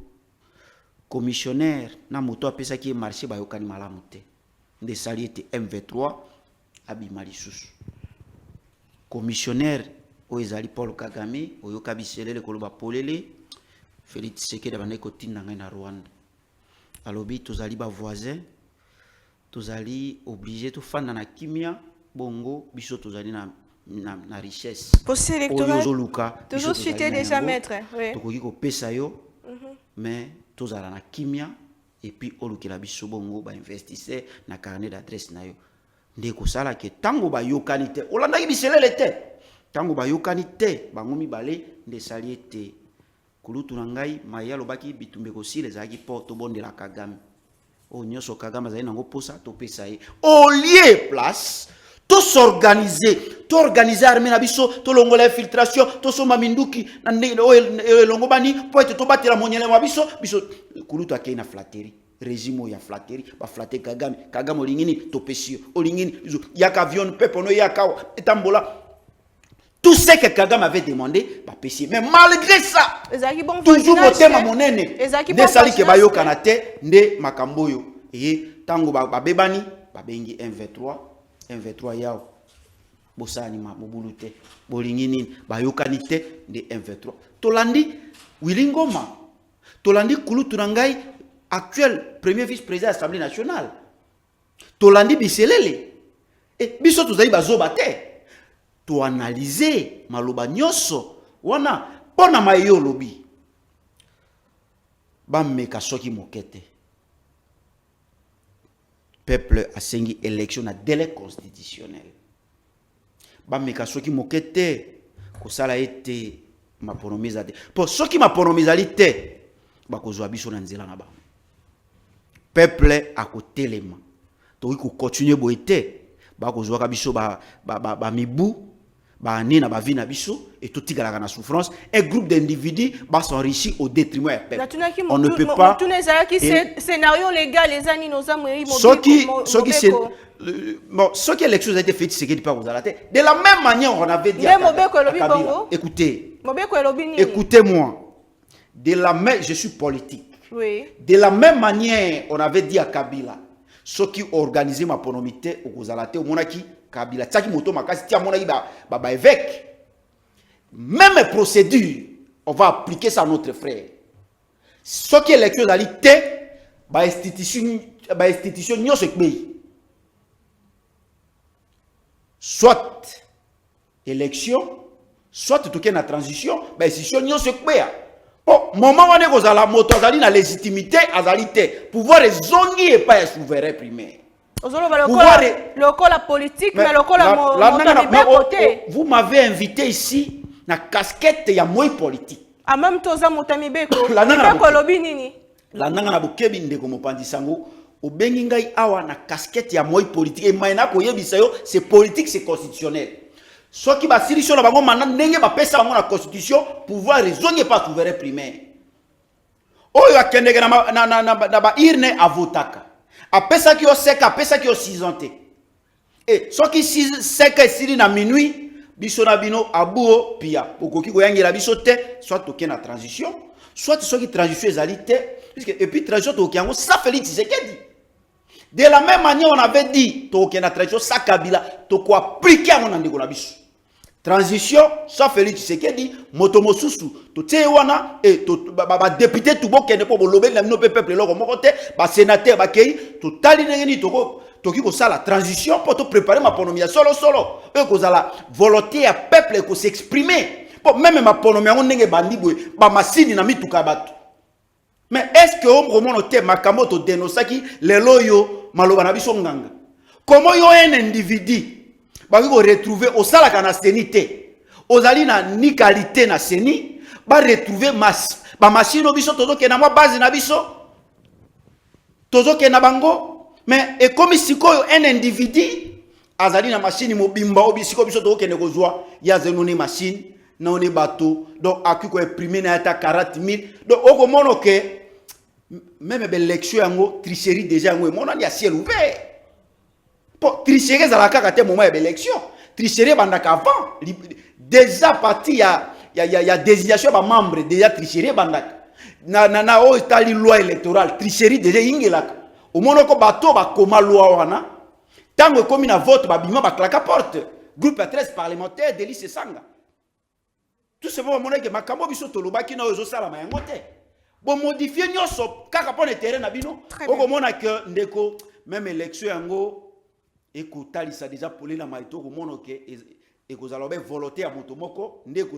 commissionnaire na moto apesa ki marché bayokani malamu te. Nde sali ete M23 abima lisusu. Commissionnaire oyo ezali Paul Kagame oyo kabiselele koloba polele Félix Tshisekedi abandaki kotinda ngai na Rwanda. Alobi tozali ba voisin tozali obligé to fanda na kimia bongo biso tozali na richesse procès électoral toujours suité déjà maître oui tokoki ko pesa yo mais tozala na kimia et puis olukela biso bongo ba investisseur na carnet d'adresse na yo nde ko sala ke tango ba yokani te olandaki biselele te tango ba yokani te bango mibale nde sali ete kulutu na ngai maya lobaki bitumbe ko sile zaki porto bondela Kagame o nyoso Kagame azali nango posa to pesa ye au lieu place to s'organiser to organiser armée na biso to longola infiltration to soma minduki na longo bani po ete to batela monyele ma biso kulutu akei na flatterie régime ya flatterie ba flatter Kagame olingini to pesio olingini yaka avion pepe no yaka etambola tout ce que Kagame avait demandé ba pesio mais malgré ça toujours motema monene ne sali ke ba yokana te nde makamboyo tango ba bebani ba bengi 1v3 yao bosani ma mobulute bolingi nini bayokani te de 1v3 tolandi Wilingoma tolandi kulutu na ngai actuel premier vice-président de l'Assemblée nationale tolandi biselele et biso tozali bazoba te to analyser maloba nyoso wana pona mayo lobi ba meka soki mokete peuple a sengi élection na délai constitutionnel. Ba meka soki mokete ko sala ete maponomiza te. Po soki maponomiza te ba kozwa biso na nzela na ba. Peuple a ko telema. To ko continuer boete ba kozwa ka biso ba mibu ba nina ba vie na biso et tout tigala na souffrance un groupe d'individus va s'enrichir au détriment du peuple. On ne peut pas scénario légal les années nos amis ce qui élection a été faite c'est qu'il pas vous de la même manière on avait dit écoutez-moi de la même je suis politique de la même manière on avait dit à Kabila ceux qui organisaient ma ponomité au Kozalate au monaki Kabila tsaki moto makasi tia monaki ba évêque même procédure on va appliquer ça à notre frère ce qui élection d'alité ba institution nyonso pays soit élection soit tout na transition ba institution nyonso pays bon moment wana kozala moto azali na légitimité azalité pouvoir ezongi et pas souverain primaire. La politique, mais le côté. Vous m'avez invité ici na casquette ya moi politique. A même toza motami beko. La nanga na bokebi ndeko mopandi sango obengi ngai awa na casquette ya moi politique et maina ko yebisa yo c'est politique c'est constitutionnel. Soki ba solution na bango mana ndenge ba pesa bango na constitution pouvoir raisonner pas souverain primaire. Oyo akendeke na ba irne avotaka. Apesa ki yo seka, apesa ki yo 6 ans te. Et so ki seka esili na minuit, biso na bino abuo pia. Okoki koyangela biso te, soit toke na transition, soit so ki transition ezali te, et puis transition toke yango ça Félix Tshisekedi. De la même manière on avait dit toke na transition ça Kabila, toko appliquer yango na ndeko na biso. Transition ça Félix Tshisekedi, moto mosusu to tie wana et to ba député tout bokende po bolobeli na bino peuple loko moko te ba sénateur ba kei to tali ngeni toki ko sala transition pour te préparer ma ponomia solo e ko sala volonté ya peuple ko s'exprimer pour même ma ponomia ngenge bandi boy ba masini na mituka bato mais est-ce que on remonte au thème makambo to denosaki lelo yo maloba na biso nganga comment yo un individu ba ko retrouver au sala kana sénité ozali na ni qualité na seni ba retrouver ba machine biso todo ke na moi base na biso tozo ke na bango mais et comme sikoyo un individu azali na machine mobimba obisiko biso todo ke ne kozwa ya zenoni machine na on bateau donc akiko imprimer na ata 40 000 donc oko mono ke même l'élection yango tricherie déjà yango mona ya ciel ouvert. Pour tricherie za la kaka te moment de l'élection tricherie bandaka avant déjà parti ya désignation ba membre déjà tricherie bandaka na o itali loi électorale tricherie déjà ingelaka au monoko bato ba koma loi wana tango komi na vote ba bima ba klaka porte groupe à 13 parlementaire Délice Sanga tout ce moment moneke makambo biso tolobaki na ozo sala mayango te bon modifier nyoso kaka pona terrain na bino oko mona que ndeko même élection yango et que talisa déjà pour la maïto comme on ok et que vous allez volonté à motomoko ne que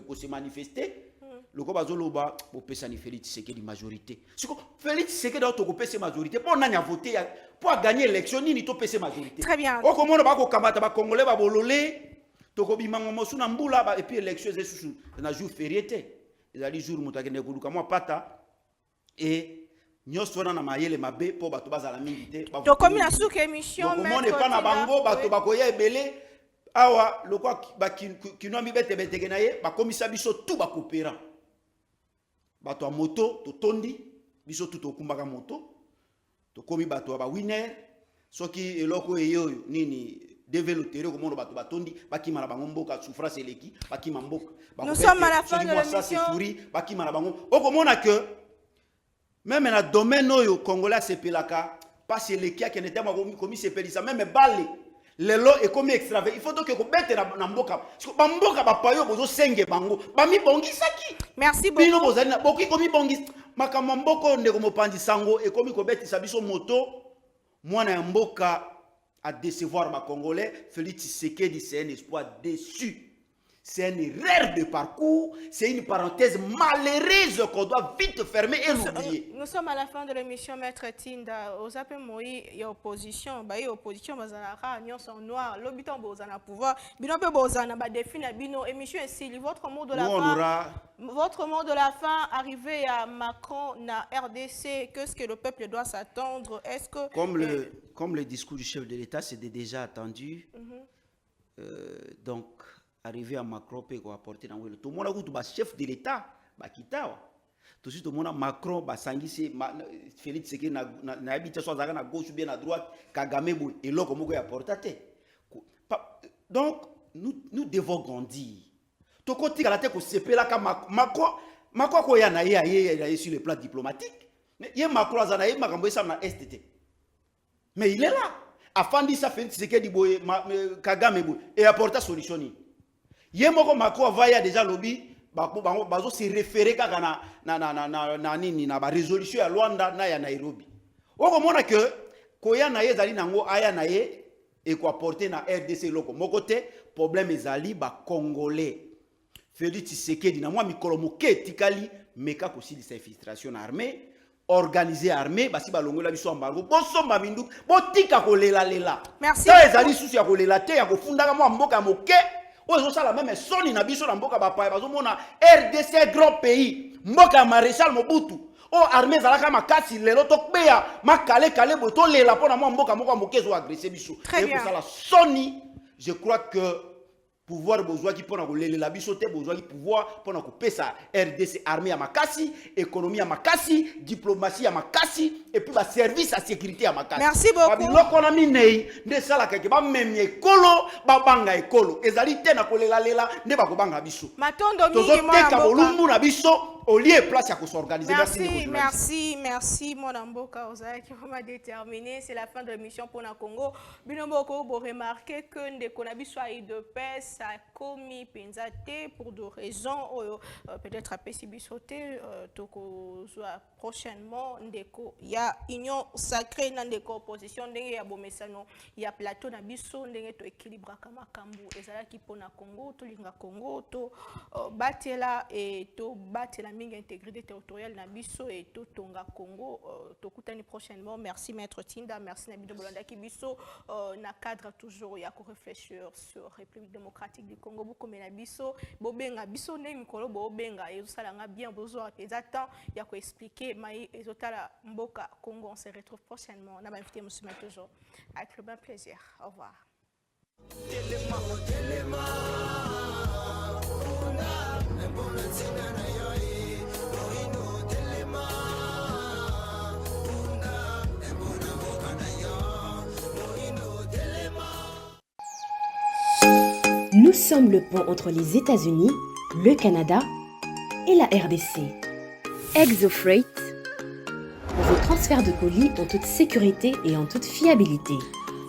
vous se manifester le ko bazoloba bo pesa ni Félix Tshisekedi majorité. Siko Félix Tshisekedi a to ko pesa majorité pour nanya voter pour gagner l'élection ni to pesa majorité. Très bien. O ko mona ba ko kamata ba congolais ba bololé to ko bimango mosu na mbula ba et puis élection ze susu na jour férié té. Ezali jour mutakende kuluka mo pata et nyonso na mayele mabe po bato bazala mingi té. To komi na souk émission mais on est pas na bango bato bakoya ebele awa lokwa ba kinwa mi bete bete kenaye ba komisa biso tout ba coopérant. Bato a moto to tondi biso tout okumbaka moto to komi bato ba winner soki eloko eyo nini développer ko mono bato batondi bakima na bango mboka souffrance eleki bakima mboka. Nous sommes à la fin de l'émission. Bakima na bango okomona que même na domaine oyo congolais sepelaka parce eleki a n'était pas komi sepelisa même balé lelo et comme extravagant il faut donc que bete na mboka parce que mboka ba payo bozo senge bango ba mi bongisaki. Merci beaucoup. Bino bozali na boki komi bongis makambo mboko ndeko mopandi sango et komi ko beti sabiso moto mwana ya mboka à décevoir ma congolais. Félix Tshisekedi c'est un espoir déçu. C'est une erreur de parcours, c'est une parenthèse malheureuse qu'on doit vite fermer et l'oublier. Nous sommes à la fin de l'émission, Maître Tinda. Aux appels Moïse, il y a opposition. Il y a opposition, ils sont noirs. L'habitant bozana pouvoir. Bino pe bozana ba définir bino émission ainsi. Votre mot de la fin. Votre mot de la fin arrivé à Macron na RDC. Qu'est-ce que le peuple doit s'attendre? Est-ce que comme le discours du chef de l'État c'était déjà attendu. Donc arrivé à Macron peut apporter dans le tout le monde a chef de l'État ba kitawa tout de suite tout le monde Macron ba sangisi Félix Tshisekedi na habité soit à gauche ou bien à droite Kagame boy et l'autre moko ya portate. Donc nous devons grandir to côté la tête ko sepela ka Macron ko ya na ye sur le plan diplomatique ye Macron azana ye makambo ça na STT mais il est là afandi ça Félix Tshisekedi boy Kagame boy et apporter solution ni Yemoko Macron va déjà lobby bazo se référer kaka na nini na ba résolution ya Luanda na ya Nairobi. Oko mona que koya na ye zali nango aya na ye et ko apporter na RDC loko mokote problème ezali ba congolais. Félix Tshisekedi na moi mikolo moke tikali meka ko silisa infiltration armée organisée armée basi balongola biso embargo bosomba bindu botika ko lela. Merci. Ça ezali susu ya ko lela te ya ko fundaka moi mboka moke. La même soni na biso na mboka bapaya bazomona RDC grand pays mboka maréchal Mobutu armée zalaka makasi lelo tokbeya makale boto lela pona mboka moko mokezo agresser biso et pour ça la soni je crois que pouvoir besoin qui pona ko lela biso te besoin qui pouvoir pona ko pesa RDC armée à makasi économie à makasi diplomatie à makasi et puis ba service à sécurité à makasi. Merci beaucoup. Biloko na minei nde sala keke ba memi ekolo ba banga ekolo ezali te na kolela lela nde ba ko banga biso. Matondo mingi mwa mboka bolumbu na biso au lieu place à s'organiser. Merci mon amboka ozali qui vraiment déterminé, c'est la fin de l'émission pour na Congo. Binomoko bo remarquer que ndeko na biso a de paix ça commis penzate pour deux raisons peut-être à pesibisoté toko prochainement ndeko ya union sacrée na ndeko opposition ndenge ya bomesano ya plateau na biso ndenge to équilibre kama kambu ezala ki pona Congo to linga Congo to batela et to batela mingi intégrité territoriale na biso et to tonga Congo to kutani prochainement. Merci Maître Tinda, merci Nabido Bolanda ki biso na cadre toujours ya ko réfléchir sur République démocratique du Congo beaucoup mais na biso bobenga biso ndenge mikolo bobenga et ça nga bien besoin exactement ya ko expliquer mai ezotala mboka Congo. On se retrouve prochainement. On a invité monsieur toujours avec le bon plaisir. Au revoir. Nous sommes le pont entre les États-Unis, le Canada et la RDC. ExoFreight, vos transferts de colis en toute sécurité et en toute fiabilité.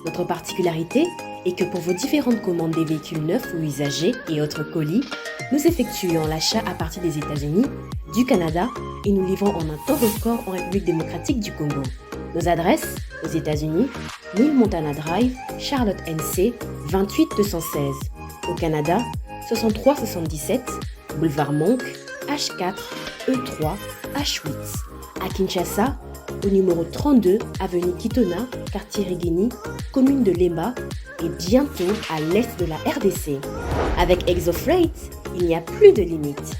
Notre particularité est que pour vos différentes commandes des véhicules neufs ou usagés et autres colis, nous effectuons l'achat à partir des États-Unis, du Canada et nous livrons en un temps record en République démocratique du Congo. Nos adresses aux États-Unis, 1000 Montana Drive, Charlotte NC, 28216. Au Canada, 6377, Boulevard Monk, H4, E3, H8. À Kinshasa, au numéro 32, avenue Kitona, quartier Rigini, commune de Lemba, et bientôt à l'est de la RDC. Avec Exofreight, il n'y a plus de limite.